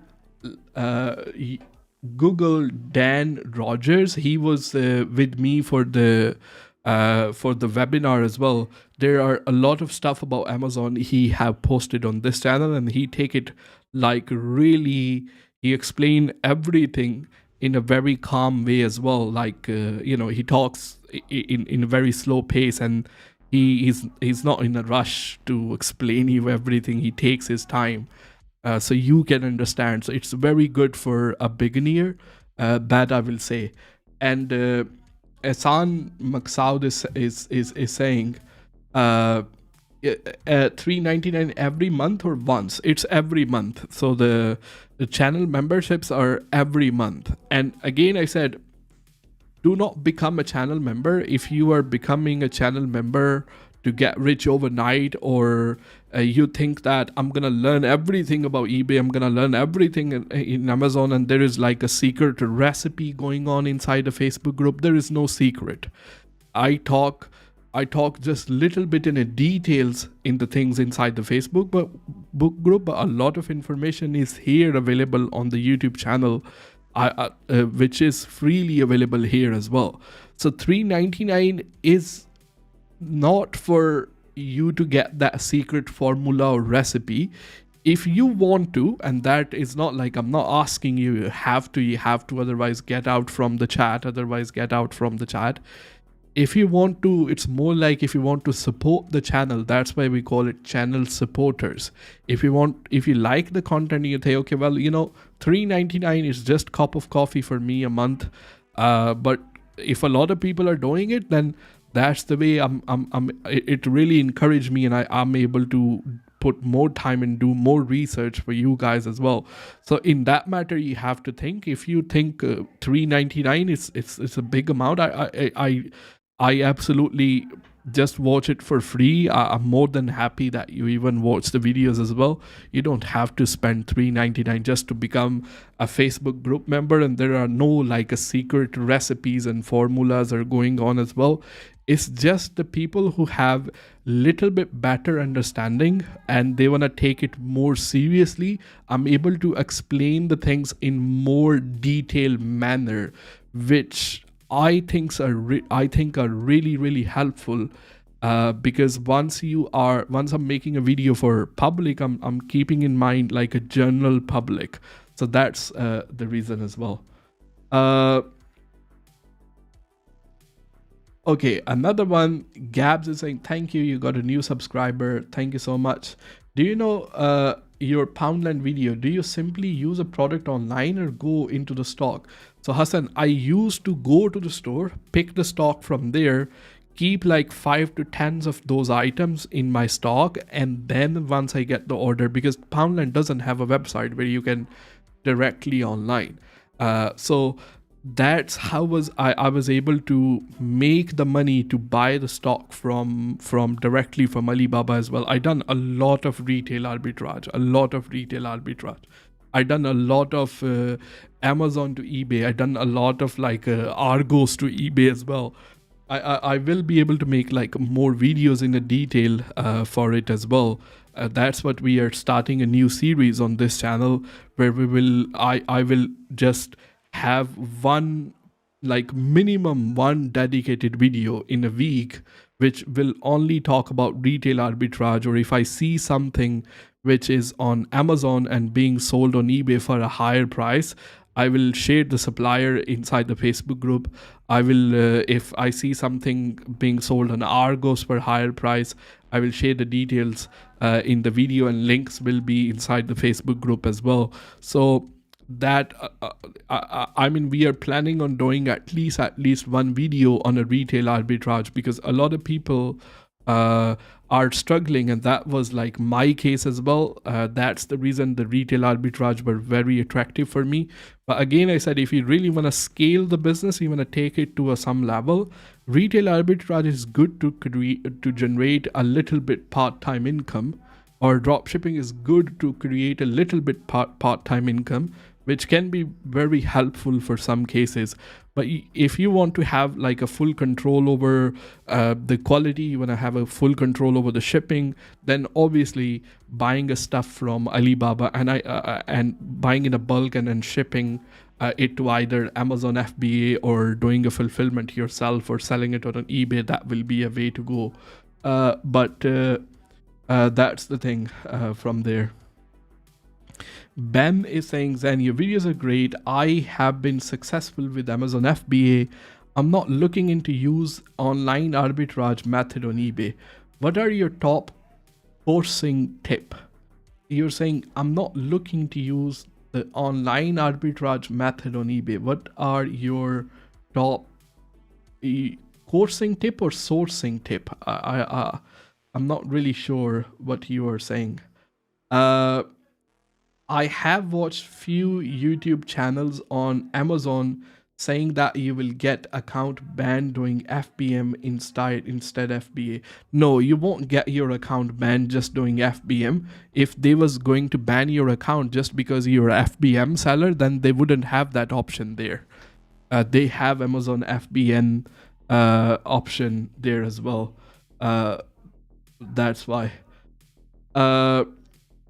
Google Dan Rogers, he was with me for the webinar as well. There are a lot of stuff about Amazon he have posted on this channel, and he take it like really, he explained everything in a very calm way as well. Like he talks in a very slow pace, and he's not in a rush to explain you everything. He takes his time, so you can understand. So it's very good for a beginner, that I will say. And Ehsan Maqsaud is saying $3.99 every month or once. It's every month. So the channel memberships are every month. And again, I said, do not become a channel member. If you are becoming a channel member to get rich overnight, or you think that I'm gonna learn everything about eBay, I'm gonna learn everything in Amazon, and there is like a secret recipe going on inside the Facebook group. There is no secret. I talk just little bit in the details in the things inside the Facebook book group, but a lot of information is here available on the YouTube channel, which is freely available here as well. So $3.99 is not for you to get that secret formula or recipe. If you want to, and that is not like, I'm not asking you have to, otherwise get out from the chat, If you want to, it's more like if you want to support the channel, that's why we call it channel supporters. If you like the content, you say, okay, well, $3.99 is just cup of coffee for me a month. But if a lot of people are doing it, then that's the way it really encouraged me, and I'm able to put more time and do more research for you guys as well. So in that matter, you have to think. If you think $3.99 it's a big amount, I absolutely just watch it for free. I'm more than happy that you even watch the videos as well. You don't have to spend $3.99 just to become a Facebook group member, and there are no like a secret recipes and formulas are going on as well. It's just the people who have little bit better understanding and they want to take it more seriously. I'm able to explain the things in more detailed manner, which I think are really, really helpful. Because once I'm making a video for public, I'm keeping in mind like a general public. So that's the reason as well. Okay, another one, Gabs is saying, thank you, you got a new subscriber. Thank you so much. Do you know your Poundland video, do you simply use a product online or go into the stock? So Hassan, I used to go to the store, pick the stock from there, keep like 5 to 10 of those items in my stock, and then once I get the order, because Poundland doesn't have a website where you can directly online. So that's how I was able to make the money to buy the stock from directly from Alibaba as well. I done a lot of retail arbitrage. I done a lot of Amazon to eBay. I done a lot of like Argos to eBay as well. I will be able to make like more videos in the detail for it as well. That's what we are starting a new series on this channel where I will just have minimum one dedicated video in a week which will only talk about retail arbitrage, or if I see something which is on Amazon and being sold on eBay for a higher price, I will share the supplier inside the Facebook group. I will, if I see something being sold on Argos for higher price, I will share the details in the video, and links will be inside the Facebook group as well. So that I mean, we are planning on doing at least one video on a retail arbitrage, because a lot of people are struggling, and that was like my case as well. That's the reason the retail arbitrage were very attractive for me. But again, I said, if you really want to scale the business, you want to take it to some level, retail arbitrage is good to generate a little bit part-time income, or dropshipping is good to create a little bit part-time income, which can be very helpful for some cases. But if you want to have like a full control over the quality, you want to have a full control over the shipping, then obviously buying a stuff from Alibaba and buying in a bulk and then shipping it to either Amazon FBA or doing a fulfillment yourself or selling it on eBay, that will be a way to go. But that's the thing from there. Ben is saying, Zen, your videos are great. I have been successful with Amazon FBA. I'm not looking into use online arbitrage method on eBay. What are your top sourcing tip? You're saying, I'm not looking to use the online arbitrage method on eBay. What are your top coursing tip or sourcing tip? I'm not really sure what you are saying. I have watched few YouTube channels on Amazon saying that you will get account banned doing FBM instead FBA. No, you won't get your account banned just doing FBM. If they was going to ban your account just because you're a FBM seller, then they wouldn't have that option there. They have Amazon FBN option there as well. That's why.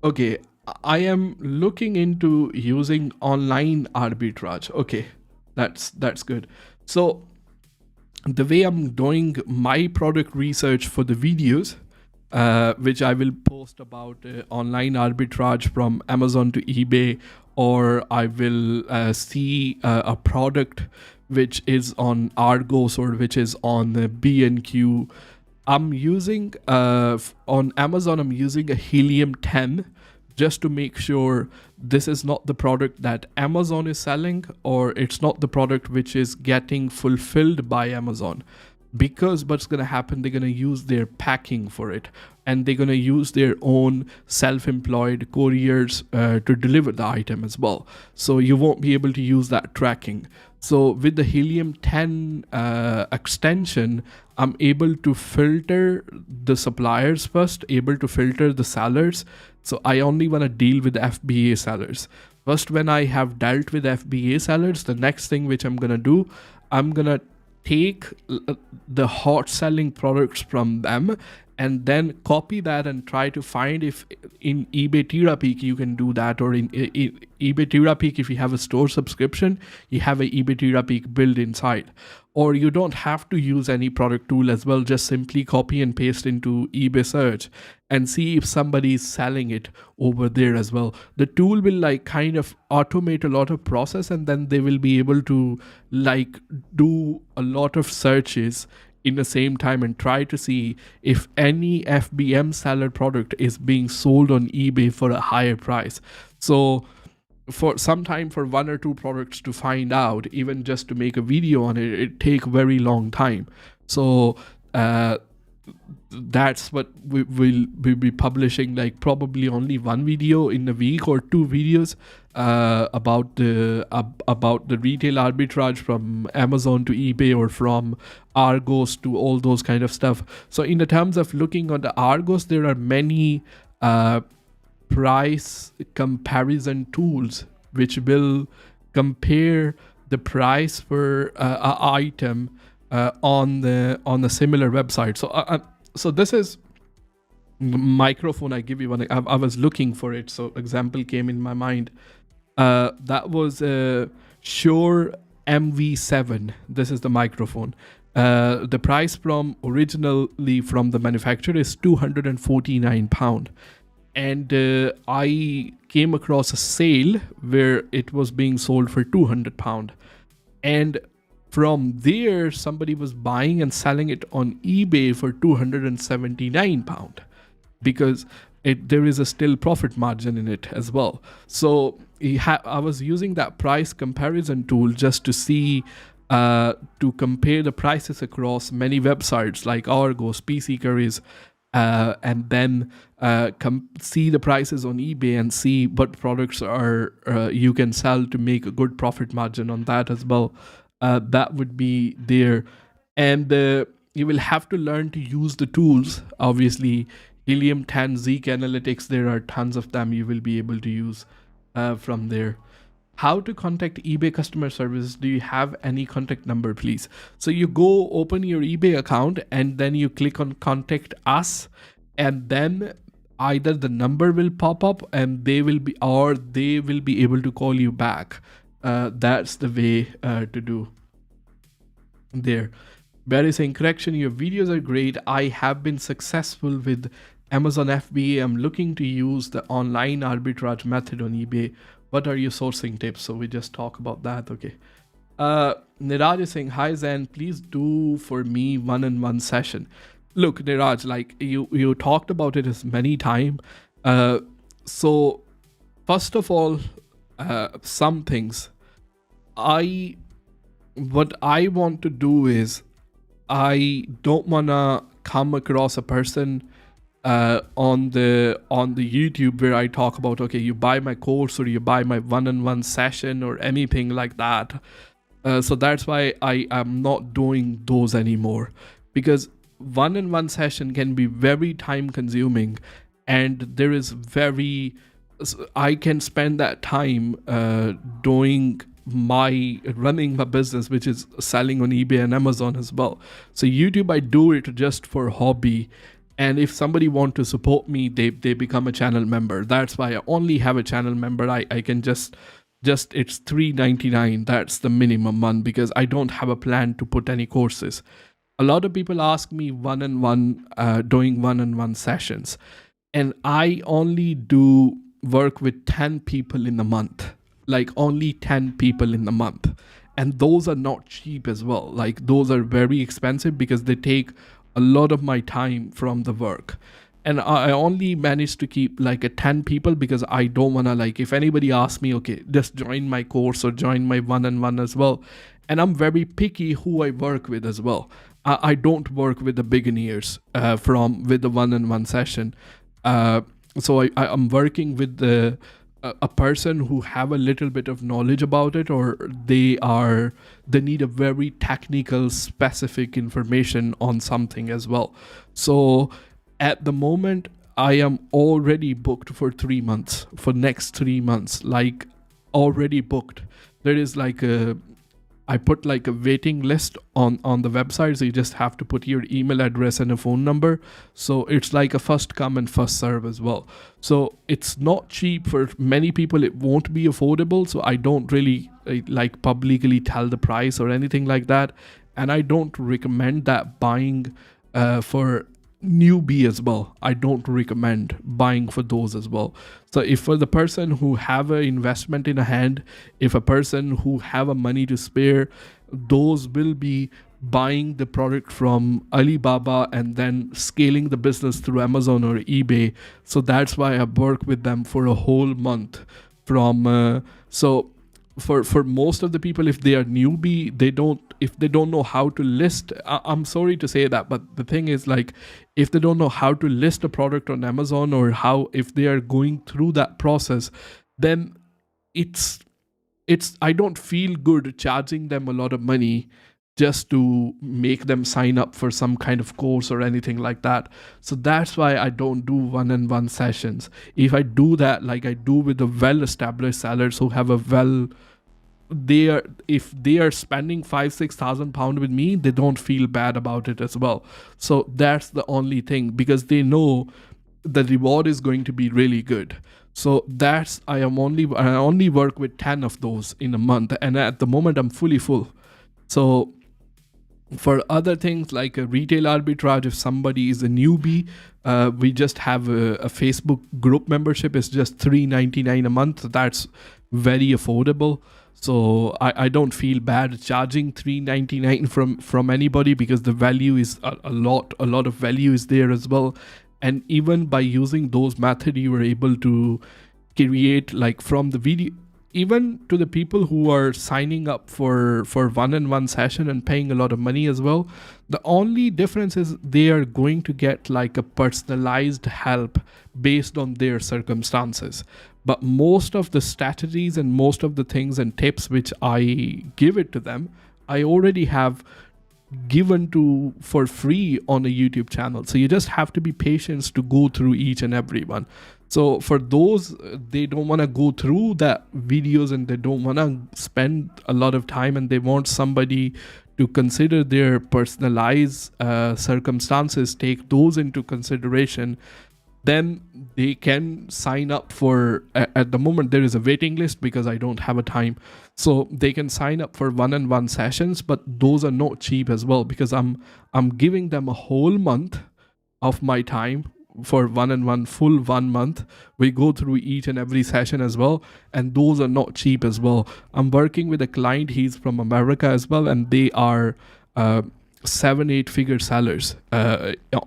Okay. I am looking into using online arbitrage. Okay, that's good. So the way I'm doing my product research for the videos, which I will post about online arbitrage from Amazon to eBay, or I will see a product which is on Argos or which is on B&Q. I'm using on Amazon, I'm using a Helium 10, just to make sure this is not the product that Amazon is selling, or it's not the product which is getting fulfilled by Amazon. Because what's going to happen, they're going to use their packing for it, and they're going to use their own self-employed couriers to deliver the item as well. So you won't be able to use that tracking. So with the Helium 10 extension, I'm able to filter the suppliers first, able to filter the sellers. So I only want to deal with FBA sellers. First, when I have dealt with FBA sellers, the next thing which I'm going to do, I'm going to take the hot selling products from them and then copy that and try to find if in eBay Tirapeak you can do that, or in eBay Tirapeak, if you have a store subscription, you have a eBay Tirapeak build inside. Or you don't have to use any product tool as well, just simply copy and paste into eBay search and see if somebody is selling it over there as well. The tool will like kind of automate a lot of process, and then they will be able to like do a lot of searches in the same time and try to see if any FBM seller product is being sold on eBay for a higher price. So for some time, for one or two products to find out, even just to make a video on it, it take very long time. So that's what we will be publishing, like probably only one video in a week or two videos about the retail arbitrage from Amazon to eBay, or from Argos to all those kind of stuff. So in the terms of looking on the Argos, there are many price comparison tools which will compare the price for an item on a similar website. So this is microphone. I give you one. I was looking for it, so example came in my mind. That was Shure MV7. This is the microphone. The price from originally from the manufacturer is £249. and I came across a sale where it was being sold for £200, and from there somebody was buying and selling it on eBay for £279, because there is a still profit margin in it as well. So I was using that price comparison tool just to see, to compare the prices across many websites like Argos, PC Curries, and then see the prices on eBay and see what products are you can sell to make a good profit margin on that as well. That would be there. And you will have to learn to use the tools. Obviously, Helium 10, Zeek Analytics, there are tons of them you will be able to use from there. How to contact eBay customer service? Do you have any contact number, please? So you go open your eBay account and then you click on contact us, and then either the number will pop up and they will be able to call you back. That's the way to do there. Barry saying, correction, your videos are great. I have been successful with Amazon FBA. I'm looking to use the online arbitrage method on eBay. What are your sourcing tips? So we just talk about that. Okay. Niraj is saying, hi Zen, please do for me one-on-one session. Look, Niraj, like you talked about it as many times. So first of all, some things what I want to do is, I don't wanna come across a person on the YouTube where I talk about, okay, you buy my course or you buy my one-on-one session or anything like that. So that's why I am not doing those anymore, because one-on-one session can be very time consuming, and I can spend that time running my business, which is selling on eBay and Amazon as well. So YouTube, I do it just for hobby, and if somebody want to support me, they become a channel member. That's why I only have a channel member. I can just it's $3.99. That's the minimum one, because I don't have a plan to put any courses. A lot of people ask me doing one-on-one sessions, and I only do work with 10 people in a month, like only 10 people in a month. And those are not cheap as well. Like those are very expensive because they take a lot of my time from the work. And I only managed to keep like a 10 people because I don't want to, like, if anybody asks me, okay, just join my course or join my one-on-one as well. And I'm very picky who I work with as well. I don't work with the beginners with the one-on-one session. So I'm working with a person who have a little bit of knowledge about it, or they need a very technical specific information on something as well. So at the moment I am already booked for 3 months, for next 3 months, like already booked. There is like I put like a waiting list on the website, so you just have to put your email address and a phone number. So it's like a first come and first serve as well. So it's not cheap for many people. It won't be affordable. So I don't really like publicly tell the price or anything like that. And I don't recommend that buying for newbie as well. I don't recommend buying for those as well. So if for the person who have an investment in a hand, if a person who have a money to spare, those will be buying the product from Alibaba and then scaling the business through Amazon or eBay. So that's why I work with them for a whole month. So for most of the people, if they are newbie, if they don't know how to list, I'm sorry to say that, but the thing is, like, if they don't know how to list a product on Amazon, or if they are going through that process, then I don't feel good charging them a lot of money just to make them sign up for some kind of course or anything like that. So that's why I don't do one-on-one sessions. If I do that, like I do with the well-established sellers who have if they are spending £5,000-6,000 with me, they don't feel bad about it as well. So that's the only thing, because they know the reward is going to be really good. So I only work with 10 of those in a month, and at the moment I'm fully full. So For other things like a retail arbitrage, if somebody is a newbie, we just have a Facebook group membership. It's just $3.99 a month. That's very affordable. So I don't feel bad charging $3.99 from anybody, because the value is a lot of value is there as well. And even by using those methods, you were able to create, like, from the video, even to the people who are signing up for one-on-one session and paying a lot of money as well. The only difference is they are going to get like a personalized help based on their circumstances. But most of the strategies and most of the things and tips which I give it to them, I already have given to for free on a YouTube channel. So you just have to be patient to go through each and every one. So for those, they don't want to go through that videos and they don't want to spend a lot of time, and they want somebody to consider their personalized circumstances, take those into consideration, then they can sign up for, at the moment there is a waiting list because I don't have a time. So they can sign up for one-on-one sessions, but those are not cheap as well, because I'm giving them a whole month of my time for one-on-one, full 1 month. We go through each and every session as well, and those are not cheap as well. I'm working with a client, he's from America as well, and they are 7-8 figure sellers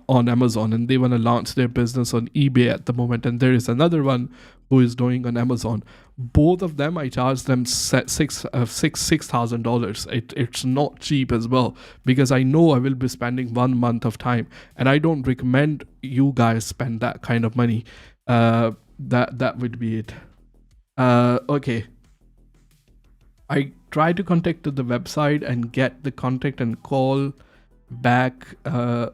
on Amazon, and they want to launch their business on eBay at the moment. And there is another one who is doing on Amazon. Both of them, I charge them $6,000. It's not cheap as well, because I know I will be spending 1 month of time, and I don't recommend you guys spend that kind of money. That would be it. Okay. I try to contact to the website and get the contact and call back the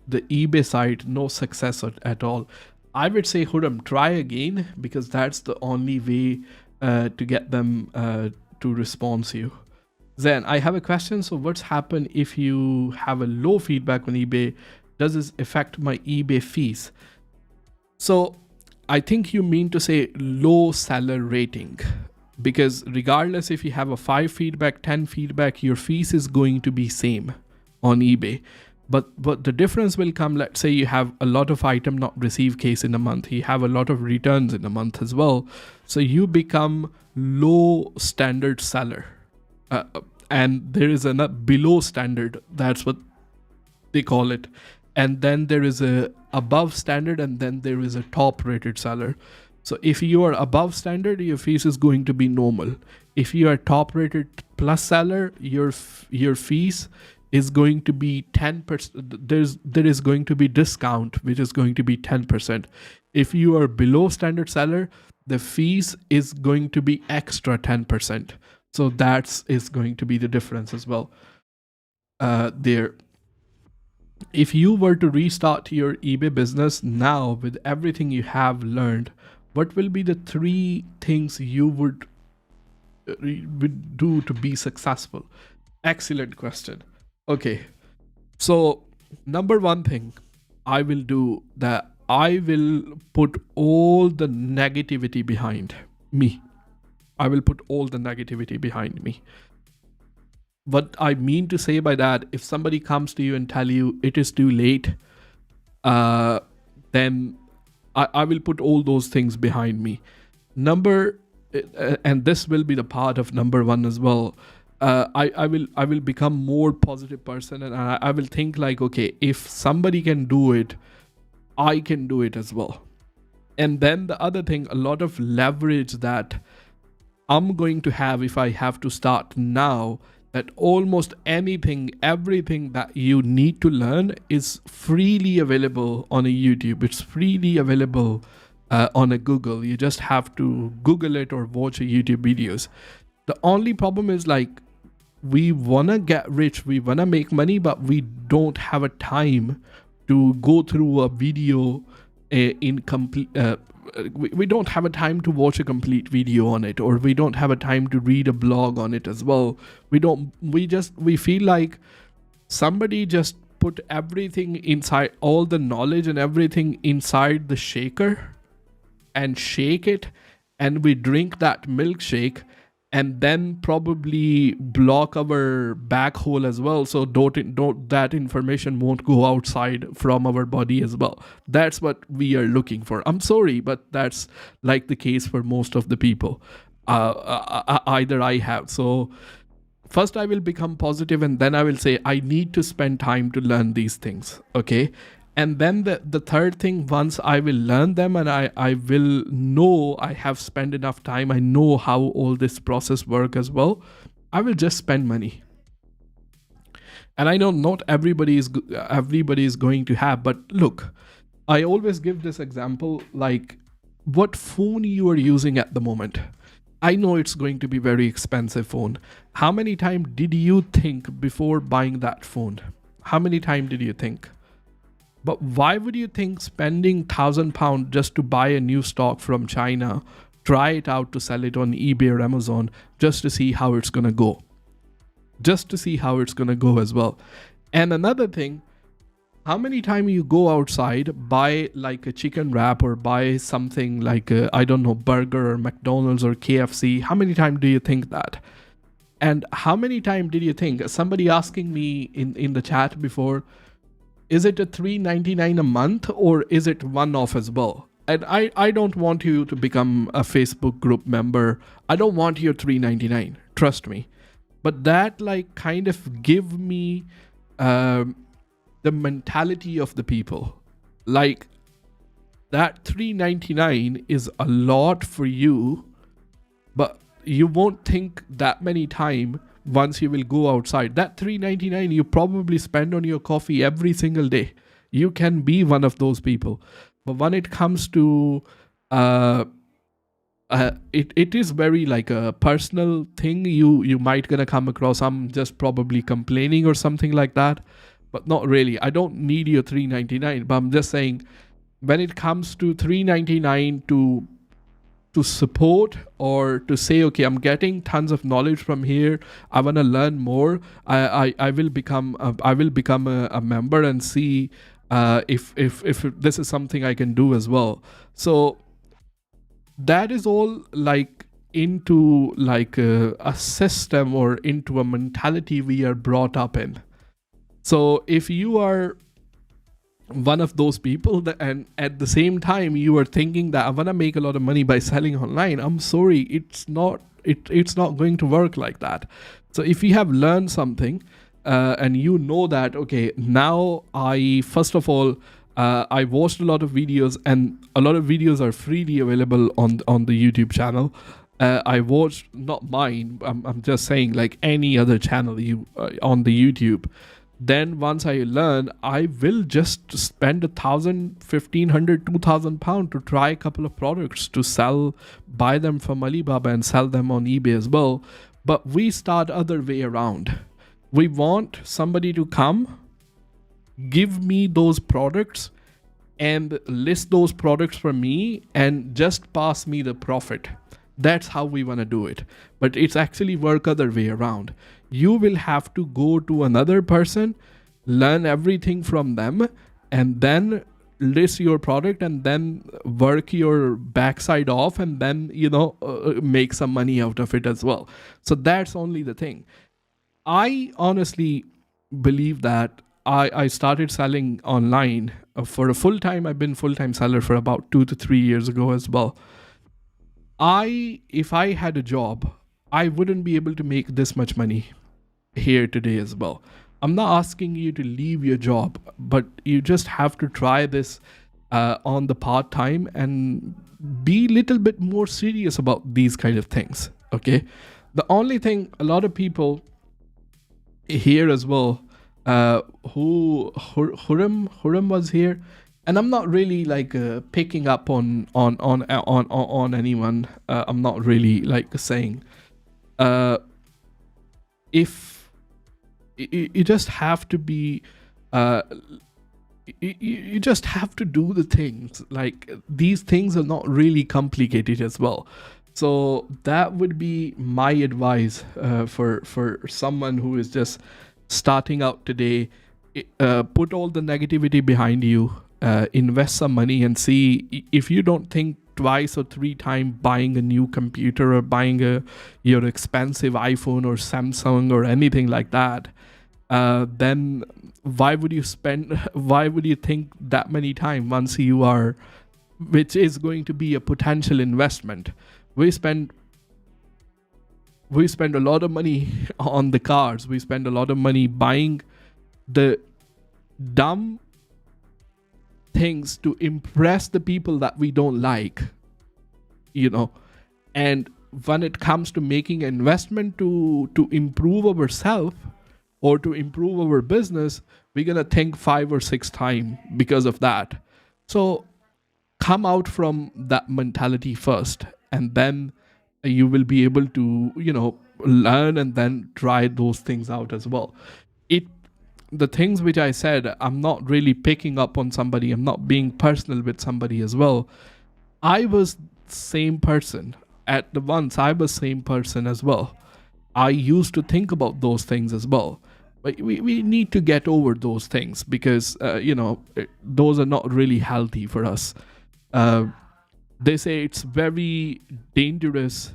eBay site. No success at all. I would say, Hudam, try again, because that's the only way to get them to respond to you. Then I have a question. So what's happened if you have a low feedback on eBay? Does this affect my eBay fees? So I think you mean to say low seller rating, because regardless if you have a 5 feedback, 10 feedback, your fees is going to be same on eBay. But the difference will come, let's say you have a lot of item not received case in a month, you have a lot of returns in a month as well. So you become low standard seller. And there is a below standard, that's what they call it. And then there is a above standard, and then there is a top rated seller. So if you are above standard, your fees is going to be normal. If you are top rated plus seller, your fees is going to be 10%. There is going to be discount, which is going to be 10%. If you are below standard seller, the fees is going to be extra 10%. So that is going to be the difference as well. There. If you were to restart your eBay business now with everything you have learned, what will be the 3 things you would do to be successful? Excellent question. Okay, so number 1 thing I will do, that I will put all the negativity behind me. I will put all the negativity behind me. What I mean to say by that, if somebody comes to you and tell you it is too late, then I will put all those things behind me. And this will be the part of number 1 as well. I will become more positive person, and I will think like, okay, if somebody can do it, I can do it as well. And then the other thing, a lot of leverage that I'm going to have if I have to start now, that almost everything that you need to learn is freely available on a YouTube. It's freely available on a Google. You just have to Google it or watch a YouTube videos. The only problem is, like, we want to get rich, we want to make money, but we don't have a time to go through a video in complete. We don't have a time to watch a complete video on it, or we don't have a time to read a blog on it as well. We feel like somebody just put everything inside, all the knowledge and everything inside the shaker and shake it, and we drink that milkshake, and then probably block our back hole as well, so don't that information won't go outside from our body as well. That's what we are looking for. I'm sorry, but that's like the case for most of the people. Either I have. So first I will become positive, and then I will say I need to spend time to learn these things. Okay. And then the third thing, once I will learn them and I will know I have spent enough time, I know how all this process work as well, I will just spend money. And I know not everybody is going to have, but look, I always give this example, like what phone you are using at the moment. I know it's going to be very expensive phone. How many times did you think before buying that phone? How many times did you think? But why would you think spending £1,000 just to buy a new stock from China, try it out to sell it on eBay or Amazon, just to see how it's going to go? Just to see how it's going to go as well. And another thing, how many times you go outside, buy like a chicken wrap or buy something like I don't know, burger or McDonald's or KFC, how many times do you think that? And how many times did you think, somebody asking me in the chat before, is it a $3.99 a month or is it one-off as well? And I don't want you to become a Facebook group member. I don't want your $3.99. Trust me. But that like kind of give me the mentality of the people. Like that $3.99 is a lot for you, but you won't think that many times. Once you will go outside, that $3.99 you probably spend on your coffee every single day. You can be one of those people. But when it comes to it is very like a personal thing. You might gonna come across, I'm just probably complaining or something like that, but not really. I don't need your $3.99, but I'm just saying, when it comes to $3.99 to support or to say, okay, I'm getting tons of knowledge from here, I want to learn more, I will become a member and see if this is something I can do as well. So that is all like into like a system or into a mentality we are brought up in. So if you are one of those people and at the same time you are thinking that I want to make a lot of money by selling online, I'm sorry, it's not going to work like that. So if you have learned something and you know that, okay, now first of all I watched a lot of videos, and a lot of videos are freely available on the YouTube channel. I watched, not mine, I'm just saying like any other channel on the YouTube. Then once I learn, I will just spend £1,000, £1,500, £2,000 to try a couple of products to sell, buy them from Alibaba and sell them on eBay as well. But we start other way around. We want somebody to come, give me those products and list those products for me and just pass me the profit. That's how we want to do it. But it's actually work other way around. You will have to go to another person, learn everything from them, and then list your product and then work your backside off and then, make some money out of it as well. So that's only the thing. I honestly believe that I started selling online for a full-time. I've been full-time seller for about 2 to 3 years ago as well. If I had a job, I wouldn't be able to make this much money here today as well. I'm not asking you to leave your job, but you just have to try this on the part-time and be a little bit more serious about these kind of things. Okay. The only thing, a lot of people here as well, Huram was here, and I'm not really like picking up on anyone. I'm not really like saying if you just have to be you just have to do the things. Like these things are not really complicated as well. So that would be my advice for someone who is just starting out today. Put all the negativity behind you, invest some money and see if you don't think twice or three times buying a new computer or buying your expensive iPhone or Samsung or anything like that, then why would you think that many times once you are, which is going to be a potential investment. We spend a lot of money on the cars. We spend a lot of money buying the dumb things to impress the people that we don't like, and when it comes to making an investment to improve ourselves or to improve our business, we're gonna think 5 or 6 times because of that. So come out from that mentality first, and then you will be able to learn and then try those things out as well. The things which I said, I'm not really picking up on somebody, I'm not being personal with somebody as well. I was same person at the once. I was same person as well. I used to think about those things as well. But we need to get over those things because those are not really healthy for us. They say it's very dangerous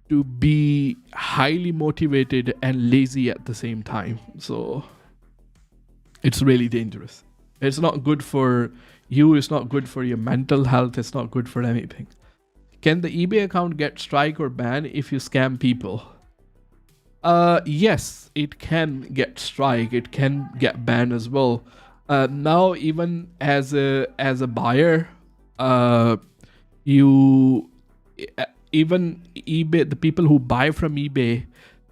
to be highly motivated and lazy at the same time. So it's really dangerous. It's not good for you. It's not good for your mental health. It's not good for anything. Can the eBay account get strike or ban if you scam people? Yes, it can get strike. It can get banned as well. Now, even as a buyer, even eBay, the people who buy from eBay,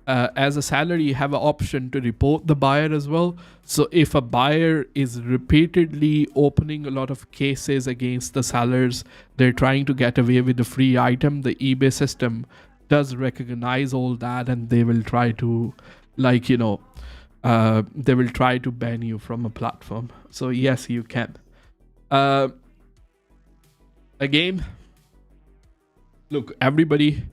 as a seller, you have an option to report the buyer as well. So if a buyer is repeatedly opening a lot of cases against the sellers, they're trying to get away with the free item, the eBay system does recognize all that, and they will try to they will try to ban you from a platform. So yes, you can. Again, look, everybody,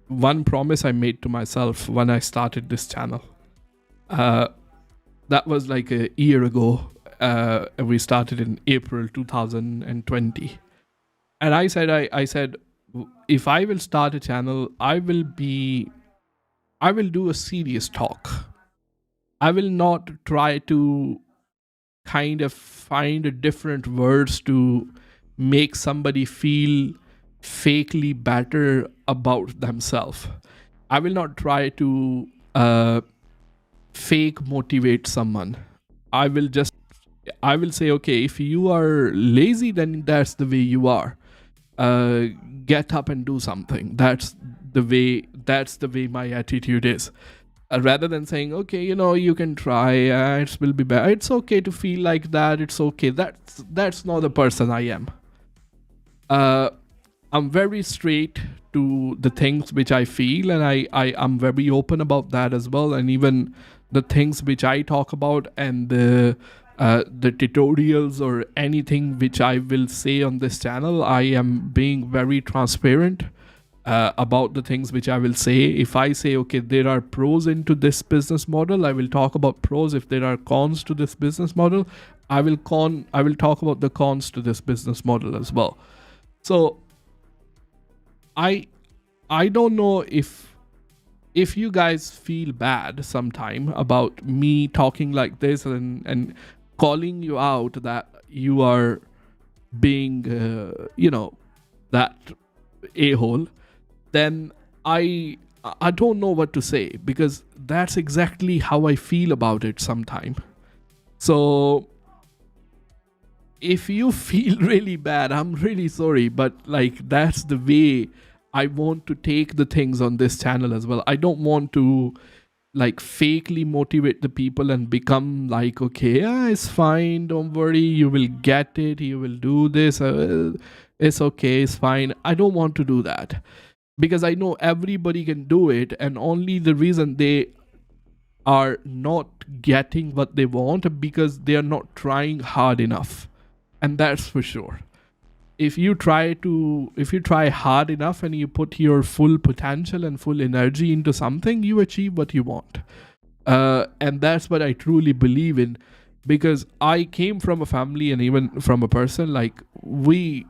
one promise I made to myself when I started this channel, that was like a year ago. We started in April 2020, and I said, if I will start a channel, I will do a serious talk. I will not try to kind of find different words to make somebody feel fakely better about themselves. I will not try to fake motivate someone. I will say, okay, if you are lazy, then that's the way you are. Get up and do something. That's the way my attitude is. Rather than saying, okay, you can try, it will be bad. It's okay to feel like that. It's okay. That's not the person I am. I'm very straight to the things which I feel, and I'm very open about that as well. And even the things which I talk about and the tutorials or anything which I will say on this channel, I am being very transparent about the things which I will say. If I say, okay, there are pros into this business model, I will talk about pros. If there are cons to this business model, I will talk about the cons to this business model as well. So I don't know if you guys feel bad sometime about me talking like this and calling you out that you are being that a-hole, then I don't know what to say, because that's exactly how I feel about it sometime. So if you feel really bad, I'm really sorry, but that's the way I want to take the things on this channel as well. I don't want to fakely motivate the people and become okay, it's fine, don't worry, you will get it, you will do this, it's okay, it's fine. I don't want to do that, because I know everybody can do it, and only the reason they are not getting what they want because they are not trying hard enough. And that's for sure. If you try hard enough and you put your full potential and full energy into something, you achieve what you want. And that's what I truly believe in, because I came from a family and even from a person, we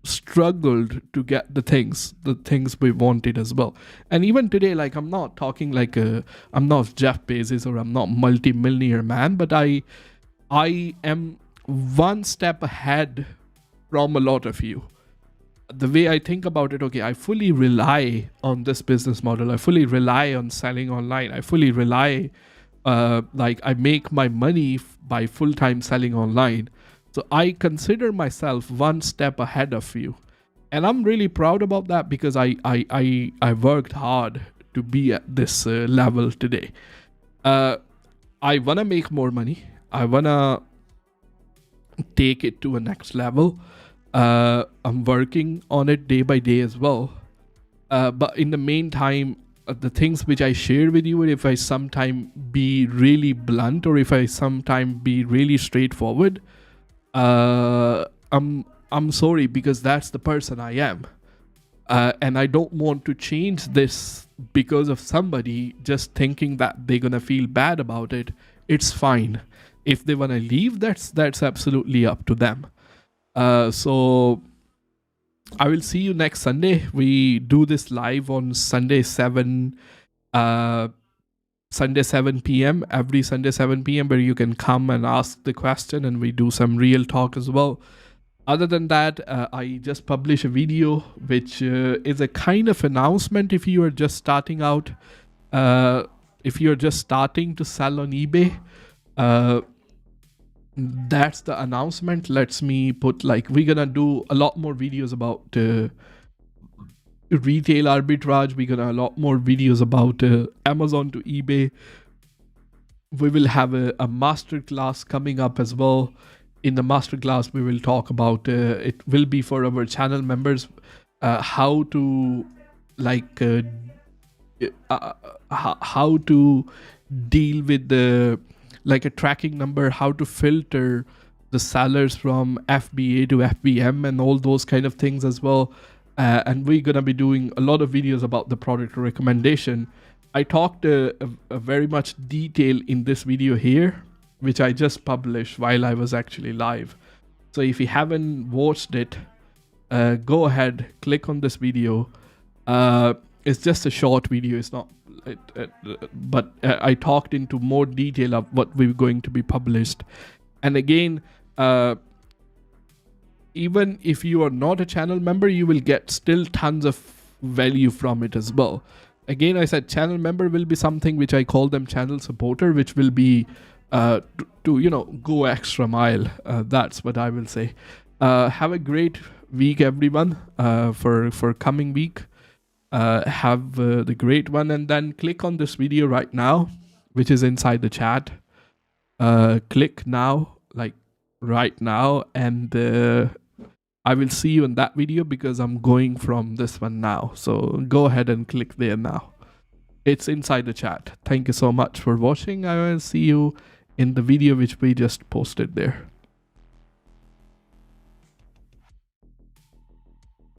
struggled to get the things we wanted as well. And even today, like, I'm not talking like I'm not Jeff Bezos or I'm not multi-millionaire man, but I am one step ahead from a lot of you. The way I think about it, okay, I fully rely on this business model. I fully rely on selling online. I fully rely, like, I make my money by full-time selling online. So I consider myself one step ahead of you. And I'm really proud about that because I worked hard to be at this level today. I want to make more money. I want to take it to a next level. I'm working on it day by day as well. But in the meantime, the things which I share with you, if I sometime be really blunt or if I sometime be really straightforward, I'm sorry, because that's the person I am. And I don't want to change this because of somebody just thinking that they're gonna feel bad about it. It's fine. If they wanna leave, that's absolutely up to them. So I will see you next Sunday. We do this live on Sunday 7 p.m. every Sunday 7 p.m. where you can come and ask the question and we do some real talk as well. Other than that, I just published a video which is a kind of announcement if you are just starting out. If you're just starting to sell on eBay, that's the announcement. Let's me put, like, we're gonna do a lot more videos about retail arbitrage. We're gonna a lot more videos about Amazon to eBay. We will have a masterclass coming up as well. In the masterclass, we will talk about it will be for our channel members, how to how to deal with the like a tracking number, how to filter the sellers from FBA to FBM and all those kind of things as well. And we're gonna be doing a lot of videos about the product recommendation. I talked a very much detail in this video here, which I just published while I was actually live. So if you haven't watched it, go ahead, click on this video. It's just a short video. It's not, but I talked into more detail of what we're going to be published. And again, even if you are not a channel member, you will get still tons of value from it as well. Again, I said channel member will be something which I call them channel supporter, which will be to go extra mile. That's what I will say. Have a great week, everyone, for coming week. Have the great one, and then click on this video right now, which is inside the chat. Click now, like right now, and I will see you in that video because I'm going from this one now. So go ahead and click there now. It's inside the chat. Thank you so much for watching. I will see you in the video which we just posted there.